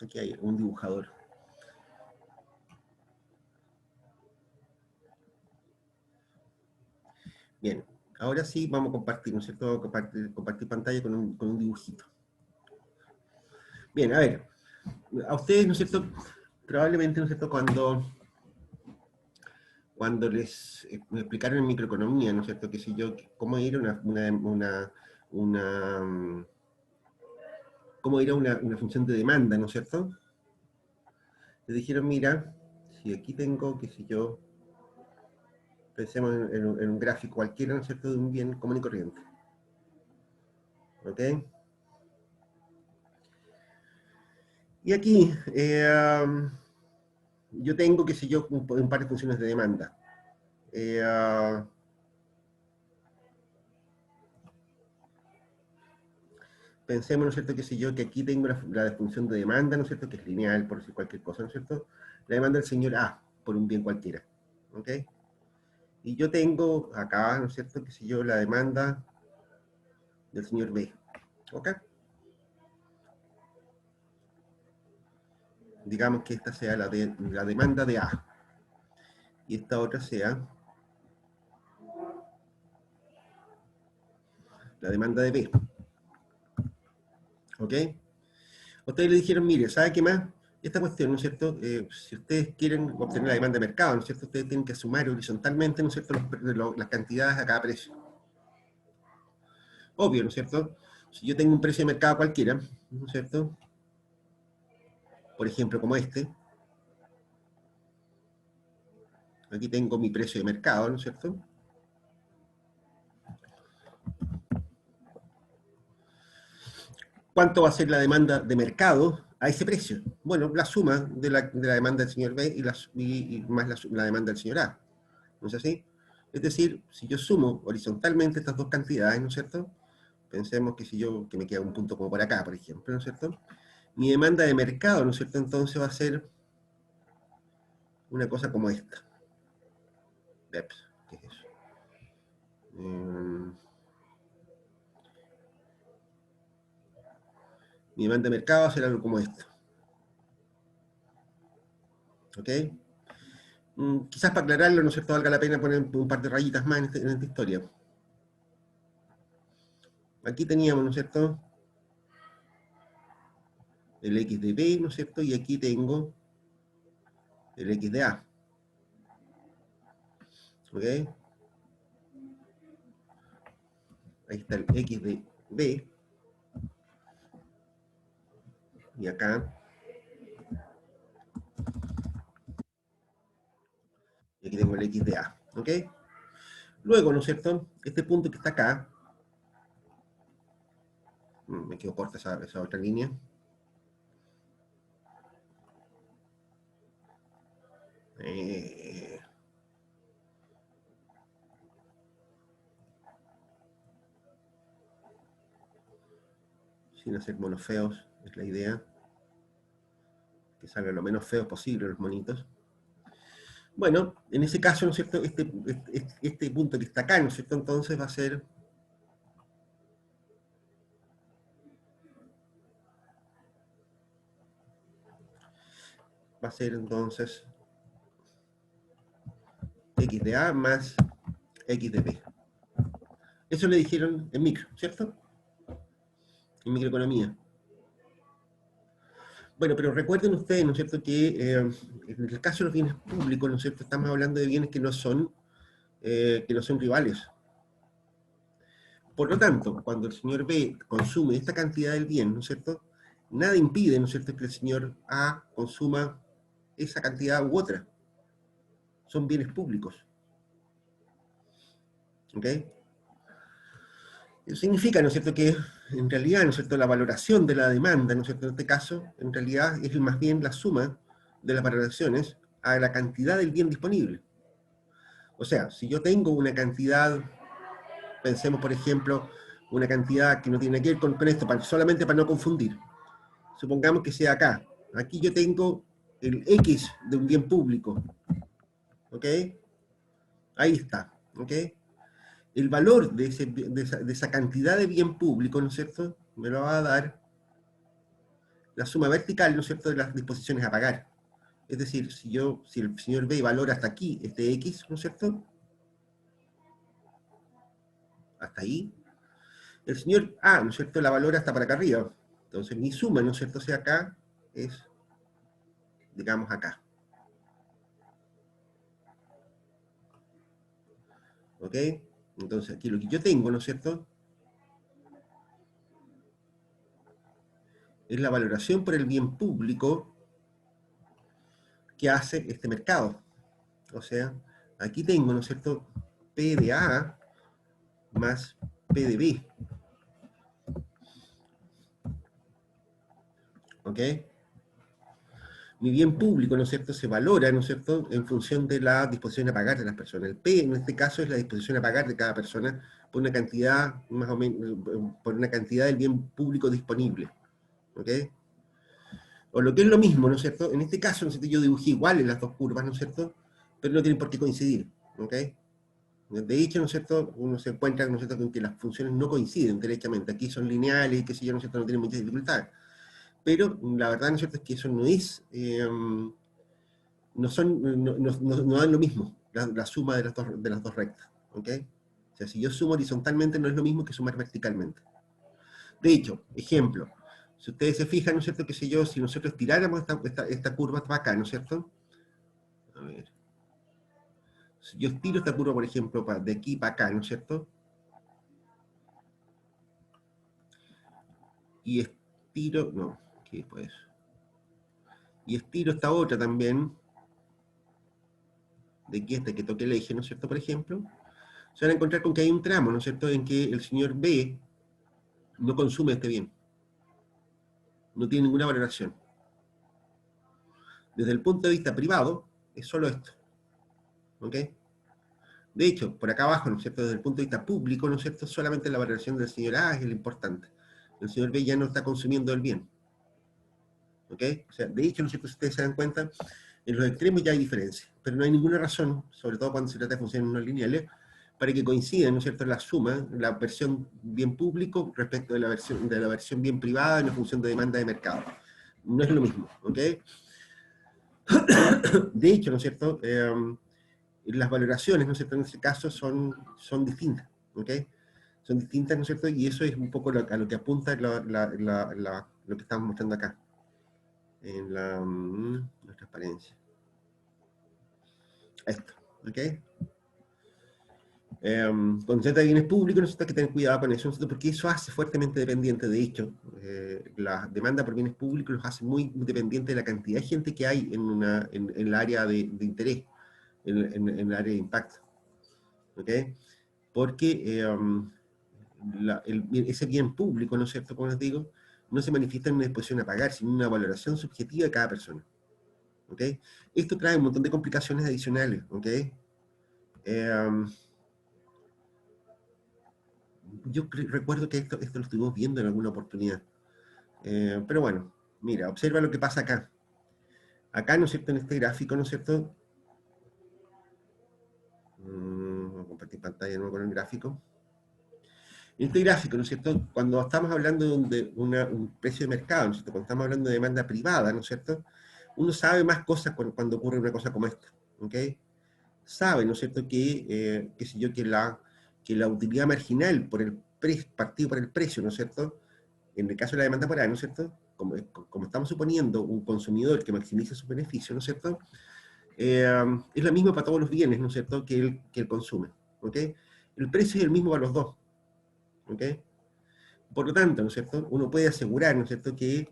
Aquí hay un dibujador. Bien, ahora sí vamos a compartir, ¿no es cierto? Vamos a compartir pantalla con un dibujito. Bien, a ver, a ustedes, ¿no es cierto? Probablemente, ¿no es cierto? Cuando les me explicaron en microeconomía, ¿no es cierto? Que si yo, cómo ir a cómo ir a una función de demanda, ¿no es cierto? Les dijeron, mira, si aquí tengo, qué sé yo, pensemos en un gráfico cualquiera, ¿no es cierto?, de un bien común y corriente. ¿Ok? Y aquí, yo tengo, qué sé yo, un par de funciones de demanda. Pensemos, ¿no es cierto?, qué sé yo, que aquí tengo la función de demanda, ¿no es cierto?, que es lineal, por decir cualquier cosa, ¿no es cierto? La demanda del señor A, por un bien cualquiera. ¿Ok? Y yo tengo acá, ¿no es cierto?, qué sé yo, la demanda del señor B. ¿Ok? Digamos que esta sea la demanda de A. Y esta otra sea la demanda de B. ¿Ok? Ustedes le dijeron, mire, ¿sabe qué más? Esta cuestión, ¿no es cierto? Si ustedes quieren obtener la demanda de mercado, ¿no es cierto? Ustedes tienen que sumar horizontalmente, ¿no es cierto?, las cantidades a cada precio. Obvio, ¿no es cierto? Si yo tengo un precio de mercado cualquiera, ¿no es cierto? Por ejemplo, como este. Aquí tengo mi precio de mercado, ¿no es cierto? ¿Cuánto va a ser la demanda de mercado a ese precio? Bueno, la suma de la demanda del señor B y más la demanda del señor A. ¿No es así? Es decir, si yo sumo horizontalmente estas dos cantidades, ¿no es cierto? Pensemos que si yo, que me queda un punto como por acá, por ejemplo, ¿no es cierto? Mi demanda de mercado, ¿no es cierto? Entonces va a ser una cosa como esta. ¿Qué es eso? Mi demanda de mercado va a ser algo como esto. ¿Ok? Quizás para aclararlo, ¿no es cierto?, valga la pena poner un par de rayitas más en esta historia. Aquí teníamos, ¿no es cierto?, el X de B, ¿no es cierto?, y aquí tengo el X de A. ¿Ok? Ahí está el X de B. Y acá. Y aquí tengo el X de A. ¿Ok? Luego, ¿no es cierto?, este punto que está acá. Me quedo corta esa otra línea. Sin hacer monos feos, es la idea. Que salgan lo menos feos posible los monitos. Bueno, en ese caso, ¿no es cierto?, este punto que está acá, ¿no es cierto?, entonces va a ser entonces X de A más X de B. Eso le dijeron en micro, ¿cierto? En microeconomía. Bueno, pero recuerden ustedes, ¿no es cierto?, que en el caso de los bienes públicos, ¿no es cierto?, estamos hablando de bienes que no son rivales. Por lo tanto, cuando el señor B consume esta cantidad del bien, ¿no es cierto?, nada impide, ¿no es cierto?, que el señor A consuma esa cantidad u otra. Son bienes públicos. ¿Ok? Eso significa, ¿no es cierto?, que en realidad, ¿no es cierto?, la valoración de la demanda, ¿no es cierto?, en este caso, en realidad es más bien la suma de las valoraciones a la cantidad del bien disponible. O sea, si yo tengo una cantidad, pensemos por ejemplo, una cantidad que no tiene que ver con esto, solamente para no confundir. Supongamos que sea acá. Aquí yo tengo el X de un bien público. ¿Ok? Ahí está. ¿Ok? el valor de esa cantidad de bien público, ¿no es cierto?, me lo va a dar la suma vertical, ¿no es cierto?, de las disposiciones a pagar. Es decir, si el señor B valora hasta aquí este X, ¿no es cierto?, hasta ahí, el señor A, ¿no es cierto?, la valora hasta para acá arriba. Entonces mi suma, ¿no es cierto?, sea acá, es, digamos, acá. ¿Ok? Entonces aquí lo que yo tengo, ¿no es cierto?, es la valoración por el bien público que hace este mercado. O sea, aquí tengo, ¿no es cierto?, P de A más P de B. ¿Ok? Mi bien público, ¿no es cierto?, se valora, ¿no es cierto?, en función de la disposición a pagar de las personas. El P, en este caso, es la disposición a pagar de cada persona por una cantidad, más o menos, por una cantidad del bien público disponible. ¿Ok? O lo que es lo mismo, ¿no es cierto?, en este caso, ¿no es cierto?, yo dibujé iguales las dos curvas, ¿no es cierto?, pero no tienen por qué coincidir. ¿Ok? De hecho, ¿no es cierto?, uno se encuentra, ¿no es cierto?, con que las funciones no coinciden derechamente. Aquí son lineales y qué sé yo, ¿no es cierto?, no tienen muchas dificultades. Pero la verdad, ¿no es cierto?, es que eso no es, no dan lo mismo, la suma de las dos rectas. ¿Ok? O sea, si yo sumo horizontalmente no es lo mismo que sumar verticalmente. De hecho, ejemplo, si ustedes se fijan, ¿no es cierto?, qué sé yo, si nosotros tiráramos esta curva para acá, ¿no es cierto? A ver. Si yo estiro esta curva, por ejemplo, de aquí para acá, ¿no es cierto?, y estiro, no, ¿qué pues? Y estiro esta otra también, de aquí hasta que toque el eje, ¿no es cierto?, por ejemplo, se van a encontrar con que hay un tramo, ¿no es cierto?, en que el señor B no consume este bien. No tiene ninguna valoración. Desde el punto de vista privado, es solo esto. ¿Ok? De hecho, por acá abajo, ¿no es cierto?, desde el punto de vista público, ¿no es cierto?, solamente la valoración del señor A es el importante. El señor B ya no está consumiendo el bien. ¿Ok? O sea, de hecho, ¿no es cierto?, si ustedes se dan cuenta, en los extremos ya hay diferencia, pero no hay ninguna razón, sobre todo cuando se trata de funciones no lineales, para que coincidan, ¿no es cierto?, la suma, la versión bien público respecto de la versión bien privada en la función de demanda de mercado. No es lo mismo, ¿ok? De hecho, ¿no es cierto?, las valoraciones, ¿no es cierto?, en este caso son distintas, ¿ok? Son distintas, ¿no es cierto?, y eso es un poco a lo que apunta lo que estamos mostrando acá, en la transparencia. Esto, ¿ok? Cuando se trata de bienes públicos, necesita que tener cuidado con eso, ¿no? Porque eso hace fuertemente dependiente. De hecho, la demanda por bienes públicos los hace muy dependientes de la cantidad de gente que hay en el área de interés, en el área de impacto. ¿Ok? Porque ese bien público, ¿no es cierto?, como les digo, no se manifiesta en una disposición a pagar, sino en una valoración subjetiva de cada persona. ¿Ok? Esto trae un montón de complicaciones adicionales. ¿Ok? Yo recuerdo que esto lo estuvimos viendo en alguna oportunidad. Pero bueno, mira, observa lo que pasa acá. Acá, ¿no es cierto?, en este gráfico, ¿no es cierto? Voy a compartir pantalla nuevo con el gráfico. En este gráfico, ¿no es cierto?, cuando estamos hablando de un precio de mercado, ¿no es cierto?, cuando estamos hablando de demanda privada, ¿no es cierto?, uno sabe más cosas cuando ocurre una cosa como esta. ¿Ok? Sabe, ¿no es cierto?, qué sé yo, que la utilidad marginal partido por el precio, ¿no es cierto?, en el caso de la demanda por A, ¿no es cierto?, como estamos suponiendo un consumidor que maximiza sus beneficios, ¿no es cierto?, es la misma para todos los bienes, ¿no es cierto?, que él consume. ¿Ok? El precio es el mismo para los dos. ¿Ok? Por lo tanto, ¿no es cierto?, uno puede asegurar, ¿no es cierto?, que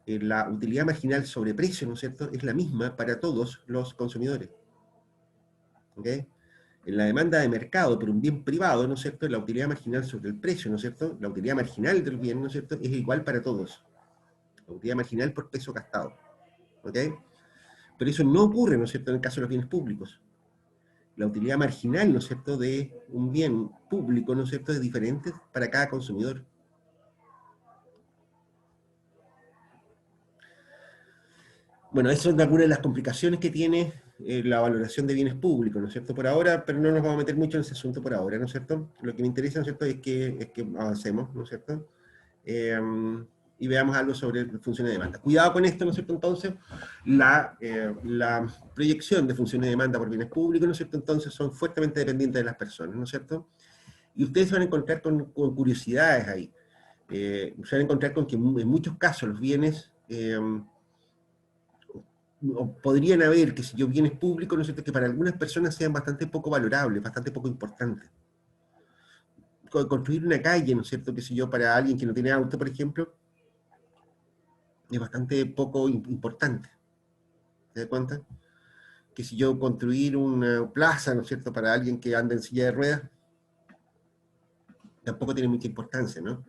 la utilidad marginal sobre precio, ¿no es cierto?, es la misma para todos los consumidores. ¿Ok? En la demanda de mercado por un bien privado, ¿no es cierto?, la utilidad marginal sobre el precio, ¿no es cierto?, la utilidad marginal del bien, ¿no es cierto?, es igual para todos. La utilidad marginal por peso gastado. ¿Ok? Pero eso no ocurre, ¿no es cierto?, en el caso de los bienes públicos. La utilidad marginal, ¿no es cierto?, de un bien público, ¿no es cierto?, es diferente para cada consumidor. Bueno, esas son algunas de las complicaciones que tiene la valoración de bienes públicos, ¿no es cierto? Por ahora, pero no nos vamos a meter mucho en ese asunto por ahora, ¿no es cierto? Lo que me interesa, ¿no es cierto?, es que avancemos, ¿no es cierto? Eh, y veamos algo sobre funciones de demanda. Cuidado con esto, ¿no es cierto? Entonces, la proyección de funciones de demanda por bienes públicos, ¿no es cierto? Entonces, son fuertemente dependientes de las personas, ¿no es cierto? Y ustedes se van a encontrar con curiosidades ahí. Se van a encontrar con que en muchos casos los bienes podrían haber, que si yo, bienes públicos, ¿no es cierto?, que para algunas personas sean bastante poco valorables, bastante poco importantes. Construir una calle, ¿no es cierto?, que si yo, para alguien que no tiene auto, por ejemplo, es bastante poco importante. ¿Te das cuenta? Que si yo construir una plaza, ¿no es cierto?, para alguien que anda en silla de ruedas, tampoco tiene mucha importancia, ¿no?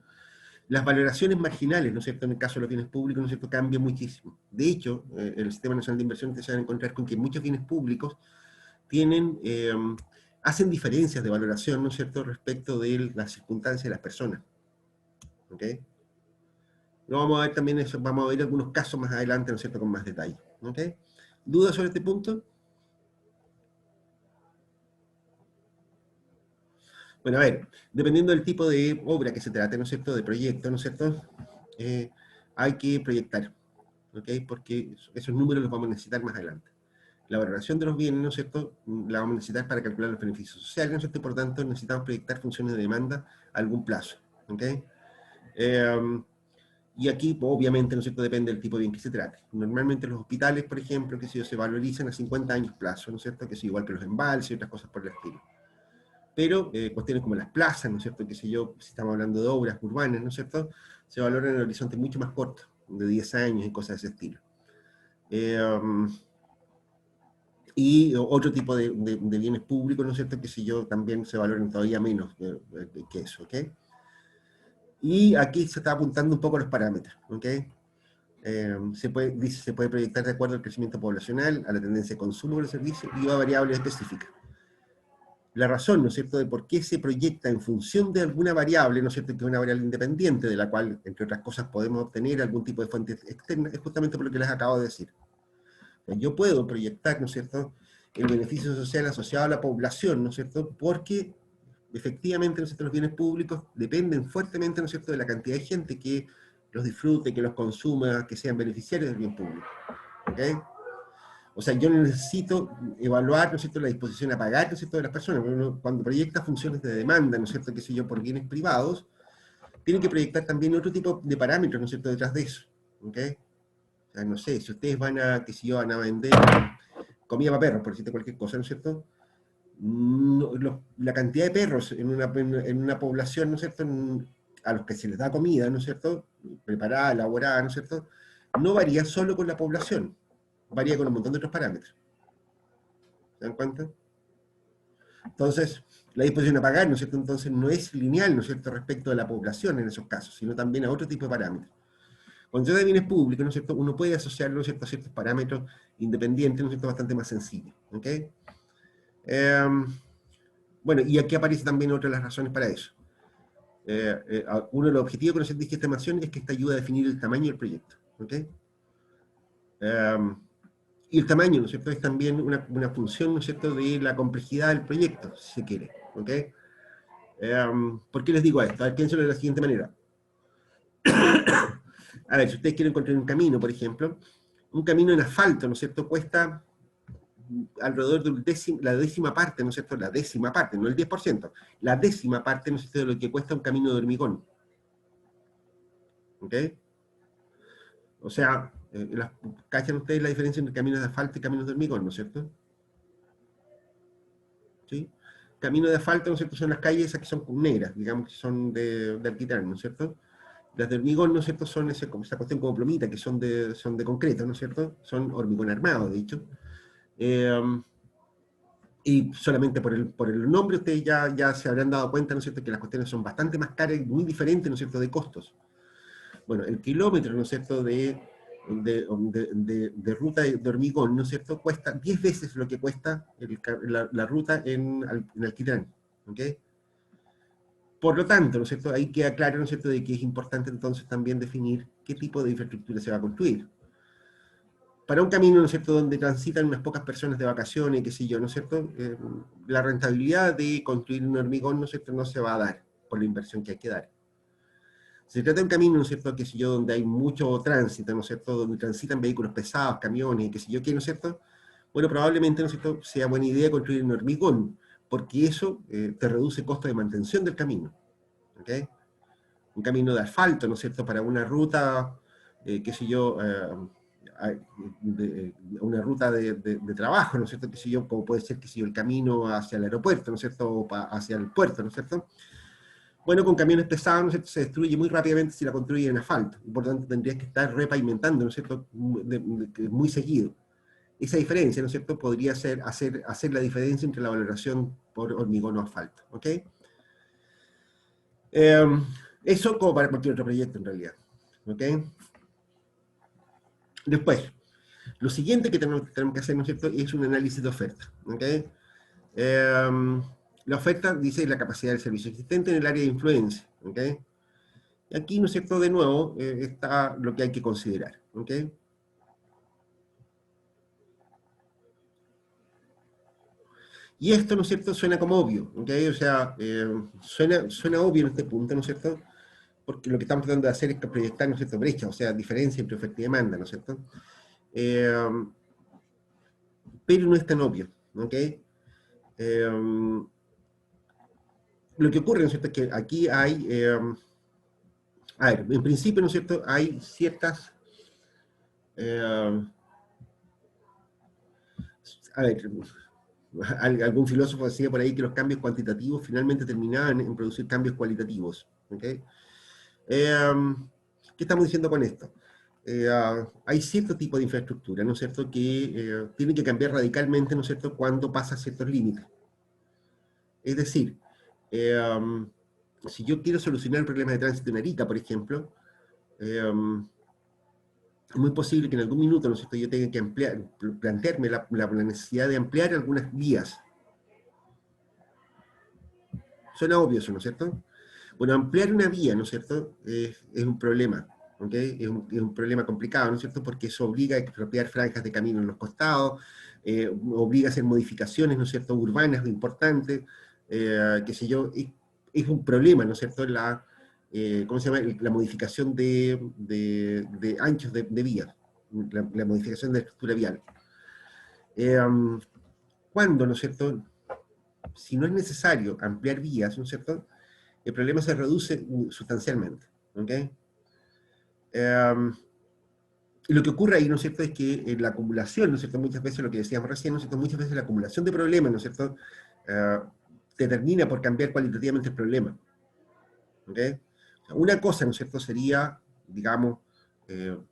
Las valoraciones marginales, ¿no es cierto?, en el caso de los bienes públicos, ¿no es cierto?, cambian muchísimo. De hecho, el Sistema Nacional de Inversión se van a encontrar con que muchos bienes públicos tienen, hacen diferencias de valoración, ¿no es cierto?, respecto de las circunstancias de las personas. ¿Ok? Lo vamos a ver también eso, vamos a ver algunos casos más adelante, ¿no es cierto?, con más detalle. ¿Ok? ¿Dudas sobre este punto? Bueno, a ver, dependiendo del tipo de obra que se trate, ¿no es cierto?, de proyecto, ¿no es cierto?, hay que proyectar, ¿ok? Porque esos números los vamos a necesitar más adelante. La valoración de los bienes, ¿no es cierto?, la vamos a necesitar para calcular los beneficios sociales, ¿no es cierto?, y por tanto necesitamos proyectar funciones de demanda a algún plazo, ¿ok? Y aquí, obviamente, ¿no es cierto?, depende del tipo de bien que se trate. Normalmente los hospitales, por ejemplo, que si se valorizan a 50 años plazo, ¿no es cierto?, que es igual que los embalses y otras cosas por el estilo. Pero cuestiones como las plazas, ¿no es cierto?, que si yo, si estamos hablando de obras urbanas, ¿no es cierto?, se valoran en horizontes mucho más cortos, de 10 años y cosas de ese estilo. Y otro tipo de bienes públicos, ¿no es cierto?, que si yo, también se valoran todavía menos que eso, ¿ok? Y aquí se está apuntando un poco a los parámetros, ¿ok? Se puede proyectar de acuerdo al crecimiento poblacional, a la tendencia de consumo de los servicios y a variables específicas. La razón, ¿no es cierto?, de por qué se proyecta en función de alguna variable, ¿no es cierto?, que es una variable independiente, de la cual, entre otras cosas, podemos obtener algún tipo de fuente externa, es justamente por lo que les acabo de decir. Yo puedo proyectar, ¿no es cierto?, el beneficio social asociado a la población, ¿no es cierto?, porque efectivamente, ¿no es cierto?, los bienes públicos dependen fuertemente, ¿no es cierto?, de la cantidad de gente que los disfrute, que los consuma, que sean beneficiarios del bien público. ¿Ok? O sea, yo necesito evaluar, ¿no es cierto?, la disposición a pagar, ¿no es cierto?, de las personas. Cuando proyecta funciones de demanda, ¿no es cierto?, qué sé yo, por bienes privados, tiene que proyectar también otro tipo de parámetros, ¿no es cierto?, detrás de eso. ¿Ok? O sea, no sé, si ustedes van a, qué sé yo, van a vender comida para perros, por decirte cualquier cosa, ¿no es cierto?, la cantidad de perros en una población, ¿no es cierto?, a los que se les da comida, ¿no es cierto?, preparada, elaborada, ¿no es cierto?, no varía solo con la población, varía con un montón de otros parámetros. ¿Se dan cuenta? Entonces, la disposición a pagar, ¿no es cierto?, entonces no es lineal, ¿no es cierto?, respecto de la población en esos casos, sino también a otro tipo de parámetros. Cuando se da de bienes públicos, ¿no es cierto?, uno puede asociarlo, ¿no es cierto?, a ciertos parámetros independientes, ¿no es cierto?, bastante más sencillos. ¿Ok? Bueno, y aquí aparece también otra de las razones para eso. Uno de los objetivos con la estimación es que esta ayuda a definir el tamaño del proyecto. ¿Ok? Y el tamaño, ¿no es cierto?, es también una función, ¿no es cierto?, de la complejidad del proyecto, si se quiere. ¿Ok? ¿Por qué les digo esto? A ver, piénselo de la siguiente manera. A ver, si ustedes quieren construir un camino, por ejemplo, un camino en asfalto, ¿no es cierto?, cuesta alrededor de la décima parte, ¿no es cierto?, la décima parte, no el 10%, la décima parte, ¿no es cierto?, de lo que cuesta un camino de hormigón. ¿Ok? O sea, ¿cachan ustedes la diferencia entre caminos de asfalto y caminos de hormigón, ¿no es cierto? ¿Sí? Caminos de asfalto, ¿no es cierto?, son las calles esas que son negras, digamos que son de alquitrán, ¿no es cierto? Las de hormigón, ¿no es cierto?, son esa cuestión como plomita, que son de concreto, ¿no es cierto? Son hormigón armado, de hecho. Y solamente por el nombre ustedes ya se habrán dado cuenta, ¿no es cierto?, que las cuestiones son bastante más caras y muy diferentes, ¿no es cierto?, de costos. Bueno, el kilómetro, ¿no es cierto?, de ruta de hormigón, ¿no es cierto?, cuesta 10 veces lo que cuesta la ruta en alquitrán. ¿Ok? Por lo tanto, ¿no es cierto?, ahí queda claro, ¿no es cierto?, de que es importante entonces también definir qué tipo de infraestructura se va a construir. para un camino, ¿no es cierto?, donde transitan unas pocas personas de vacaciones, qué sé yo, ¿no es cierto?, la rentabilidad de construir un hormigón, ¿no es cierto?, no se va a dar por la inversión que hay que dar. Se trata de un camino, ¿no es cierto?, qué sé yo, donde hay mucho tránsito, ¿no es cierto?, donde transitan vehículos pesados, camiones, qué sé yo, qué, ¿no es cierto?, bueno, probablemente, ¿no es cierto?, sea buena idea construir un hormigón, porque eso te reduce el costo de mantención del camino, ¿ok? Un camino de asfalto, ¿no es cierto?, para una ruta, qué sé yo, una ruta de trabajo, ¿no es cierto?, qué sé yo, como puede ser, qué sé yo, el camino hacia el aeropuerto, ¿no es cierto?, o hacia el puerto, ¿no es cierto? Bueno, con camiones pesados, ¿no es cierto?, se destruye muy rápidamente si la construye en asfalto, y por tanto tendrías que estar repavimentando, ¿no es cierto?, muy seguido. Esa diferencia, ¿no es cierto?, podría hacer la diferencia entre la valoración por hormigón o asfalto, ¿ok? Eso como para cualquier otro proyecto en realidad, ¿ok? Después, lo siguiente que tenemos que hacer, ¿no es cierto?, es un análisis de oferta, ¿ok? La oferta dice la capacidad del servicio existente en el área de influencia, ¿ok? Y aquí, ¿no es cierto?, de nuevo, está lo que hay que considerar, ¿ok? Y esto, ¿no es cierto?, suena como obvio, ¿ok? O sea, suena obvio en este punto, ¿no es cierto?, porque lo que estamos tratando de hacer es proyectar, ¿no es cierto?, brecha, o sea, diferencia entre oferta y demanda, ¿no es cierto? Pero no es tan obvio, ¿ok? Lo que ocurre, ¿no es cierto?, es que aquí hay, a ver, en principio, ¿no es cierto?, hay ciertas, eh, a ver, algún filósofo decía por ahí que los cambios cuantitativos finalmente terminaban en producir cambios cualitativos, ¿ok? ¿Qué estamos diciendo con esto? Hay cierto tipo de infraestructura, ¿no es cierto?, que tiene que cambiar radicalmente, ¿no es cierto?, cuando pasa ciertos límites. Es decir, si yo quiero solucionar el problema de tránsito en Arica, por ejemplo, es muy posible que en algún minuto, ¿no es cierto?, yo tenga que plantearme la necesidad de ampliar algunas vías. Suena obvio eso, ¿no es cierto? Bueno, ampliar una vía, ¿no es cierto?, es un problema, ¿ok? Es un problema complicado, ¿no es cierto?, porque eso obliga a expropiar franjas de camino en los costados, obliga a hacer modificaciones, ¿no es cierto?, urbanas importantes, qué sé yo, es un problema, ¿no es cierto?, ¿cómo se llama?, la modificación de anchos de vías, la modificación de la estructura vial. Cuando, ¿no es cierto?, si no es necesario ampliar vías, ¿no es cierto?, el problema se reduce sustancialmente, ¿ok? Y lo que ocurre ahí, ¿no es cierto?, es que la acumulación, ¿no es cierto?, muchas veces lo que decíamos recién, ¿no es cierto?, muchas veces la acumulación de problemas, ¿no es cierto?, determina por cambiar cualitativamente el problema, ¿ok? Una cosa, ¿no es cierto?, sería, digamos,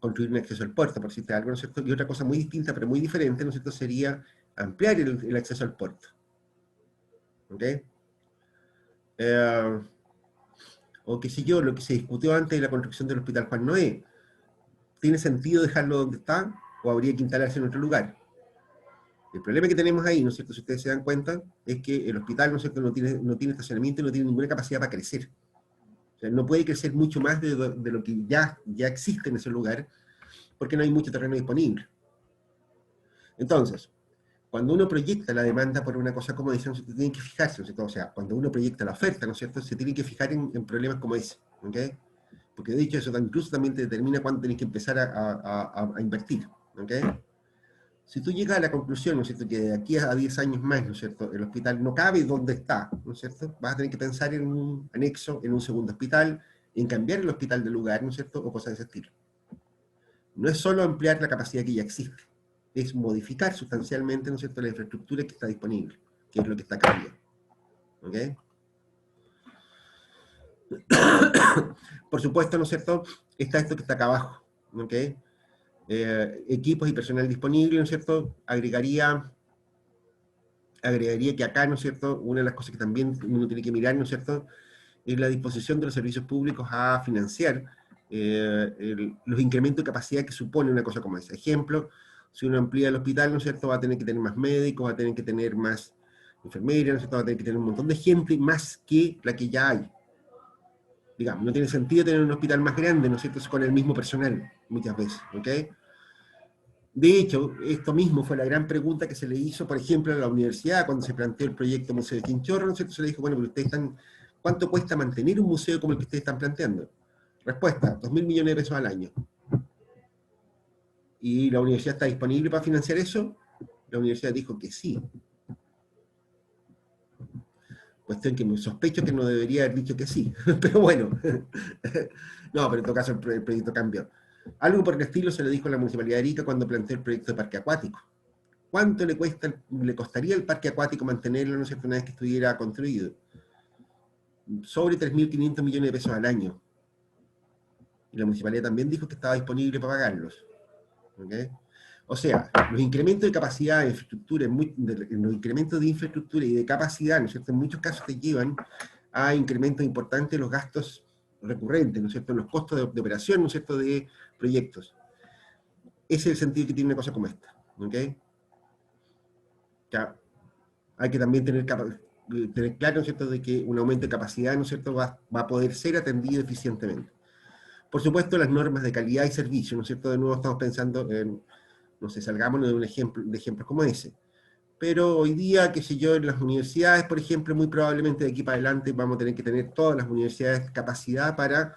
construir un acceso al puerto, por decirte algo, ¿no es cierto?, y otra cosa muy distinta, pero muy diferente, ¿no es cierto?, sería ampliar el acceso al puerto, ¿ok? O qué sé yo, lo que se discutió antes de la construcción del Hospital Juan Noé, ¿tiene sentido dejarlo donde está o habría que instalarse en otro lugar? El problema que tenemos ahí, ¿no es cierto?, si ustedes se dan cuenta, es que el hospital, ¿no es cierto?, no tiene estacionamiento y no tiene ninguna capacidad para crecer. O sea, no puede crecer mucho más de lo que ya existe en ese lugar, porque no hay mucho terreno disponible. Entonces, cuando uno proyecta la demanda por una cosa como esa, ¿no es cierto?, tiene que fijarse, ¿no es cierto?, o sea, cuando uno proyecta la oferta, ¿no es cierto?, se tiene que fijar en problemas como ese, ¿ok? Porque de hecho eso incluso también te determina cuándo tenés que empezar a invertir, ¿ok? Si tú llegas a la conclusión, ¿no es cierto?, que de aquí a 10 años más, ¿no es cierto?, el hospital no cabe donde está, ¿no es cierto?, vas a tener que pensar en un anexo, en un segundo hospital, en cambiar el hospital de lugar, ¿no es cierto?, o cosas de ese estilo. No es solo ampliar la capacidad que ya existe, es modificar sustancialmente, ¿no es cierto?, la infraestructura que está disponible, que es lo que está cambiando, ¿ok? Por supuesto, ¿no es cierto?, está esto que está acá abajo, ¿ok? Equipos y personal disponible, ¿no es cierto?, agregaría que acá, ¿no es cierto?, una de las cosas que también uno tiene que mirar, ¿no es cierto?, es la disposición de los servicios públicos a financiar los incrementos de capacidad que supone una cosa como esa. Ejemplo, si uno amplía el hospital, ¿no es cierto?, va a tener que tener más médicos, va a tener que tener más enfermeras, ¿no es cierto?, va a tener que tener un montón de gente más que la que ya hay. Digamos, no tiene sentido tener un hospital más grande, ¿no es cierto?, con el mismo personal, muchas veces, ¿ok? De hecho, esto mismo fue la gran pregunta que se le hizo, por ejemplo, a la universidad cuando se planteó el proyecto Museo de Chinchorro, ¿no es cierto? Se le dijo, bueno, pero ustedes están, ¿cuánto cuesta mantener un museo como el que ustedes están planteando? Respuesta, 2.000 millones de pesos al año. ¿Y la universidad está disponible para financiar eso? La universidad dijo que sí. Cuestión que me sospecho que no debería haber dicho que sí, pero bueno. No, pero en todo caso el proyecto cambió. Algo por el estilo se le dijo a la Municipalidad de Arica cuando planteó el proyecto de parque acuático. ¿Cuánto le costaría el parque acuático mantenerlo, no sé, una vez que estuviera construido? Sobre 3.500 millones de pesos al año. Y la municipalidad también dijo que estaba disponible para pagarlos. ¿Okay? O sea, los incrementos de capacidad de infraestructura, los incrementos de infraestructura y de capacidad, ¿no es cierto?, en muchos casos te llevan a incrementos importantes en los gastos recurrentes, ¿no es cierto?, en los costos de operación, ¿no es cierto?, de proyectos. Ese es el sentido que tiene una cosa como esta. ¿Okay? Ya, hay que también tener claro, ¿no es cierto?, de que un aumento de capacidad, ¿no es cierto?, va a poder ser atendido eficientemente. Por supuesto, las normas de calidad y servicio, ¿no es cierto?, de nuevo estamos pensando en, no sé, salgámonos de un ejemplo, de ejemplos como ese. Pero hoy día, qué sé yo, en las universidades, por ejemplo, muy probablemente de aquí para adelante vamos a tener que tener todas las universidades capacidad para,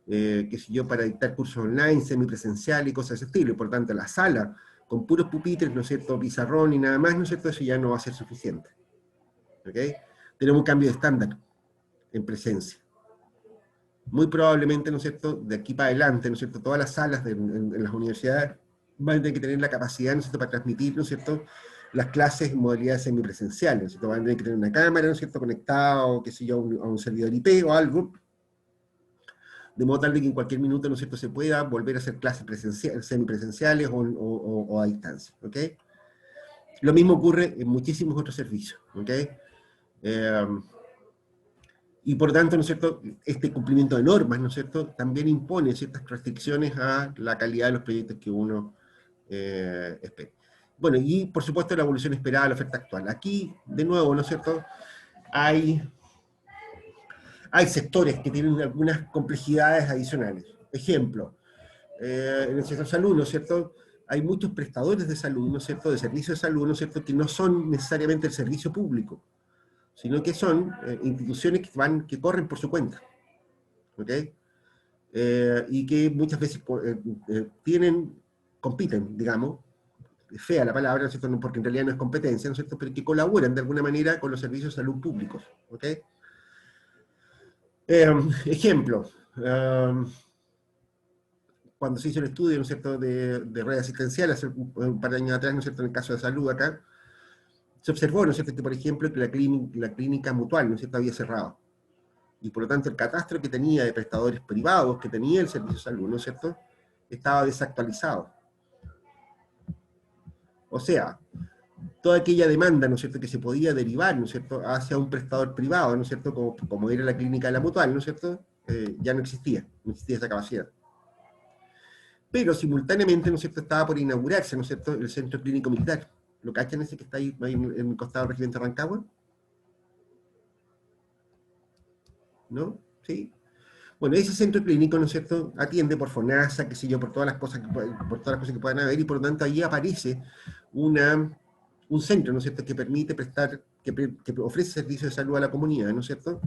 qué sé yo, para dictar cursos online, semipresencial y cosas de ese estilo. Y por tanto, la sala, con puros pupitres, ¿no es cierto?, pizarrón y nada más, ¿no es cierto?, eso ya no va a ser suficiente. ¿Ok? Tenemos un cambio de estándar en presencia. Muy probablemente, ¿no es cierto?, de aquí para adelante, ¿no es cierto?, todas las salas en las universidades van a tener que tener la capacidad, ¿no es cierto?, para transmitir, ¿no es cierto?, las clases en modalidades semipresenciales, ¿no es cierto?, van a tener que tener una cámara, ¿no es cierto?, conectada, o qué sé yo, a un servidor IP o algo, de modo tal de que en cualquier minuto, ¿no es cierto?, se pueda volver a hacer clases semipresenciales o a distancia, ¿ok? Lo mismo ocurre en muchísimos otros servicios, ¿ok? Eh, y por tanto, ¿no es cierto?, este cumplimiento de normas, ¿no es cierto?, también impone ciertas restricciones a la calidad de los proyectos que uno espera. Bueno, y por supuesto la evolución esperada de la oferta actual. Aquí, de nuevo, ¿no es cierto?, hay, hay sectores que tienen algunas complejidades adicionales. Ejemplo, en el sector salud, ¿no es cierto?, hay muchos prestadores de salud, ¿no es cierto?, de servicios de salud, ¿no es cierto?, que no son necesariamente el servicio público, sino que son instituciones que corren por su cuenta. ¿Ok? Y que muchas veces compiten, digamos, es fea la palabra, ¿no es cierto?, porque en realidad no es competencia, ¿no es cierto?, pero que colaboran de alguna manera con los servicios de salud públicos. ¿Ok? Ejemplo, cuando se hizo el estudio, ¿no es cierto?, de red asistencial hace un par de años atrás, ¿no es cierto?, en el caso de salud acá, se observó, ¿no es cierto?, que por ejemplo que la clínica mutual, ¿no es cierto?, había cerrado. Y por lo tanto el catastro que tenía de prestadores privados, que tenía el servicio de salud, ¿no es cierto?, estaba desactualizado. O sea, toda aquella demanda, ¿no es cierto?, que se podía derivar, ¿no es cierto?, hacia un prestador privado, ¿no es cierto?, como era la clínica de la mutual, ¿no es cierto?, ya no existía esa capacidad. Pero simultáneamente, ¿no es cierto?, estaba por inaugurarse, ¿no es cierto?, el Centro Clínico Militar. ¿Lo cachan ese que está ahí en el costado del Regimiento Rancagua? ¿No? ¿Sí? Bueno, ese centro clínico, ¿no es cierto?, atiende por FONASA, qué sé yo, por todas las cosas por todas las cosas que puedan haber, y por lo tanto ahí aparece un centro, ¿no es cierto?, que permite prestar, que ofrece servicios de salud a la comunidad, ¿no es cierto?,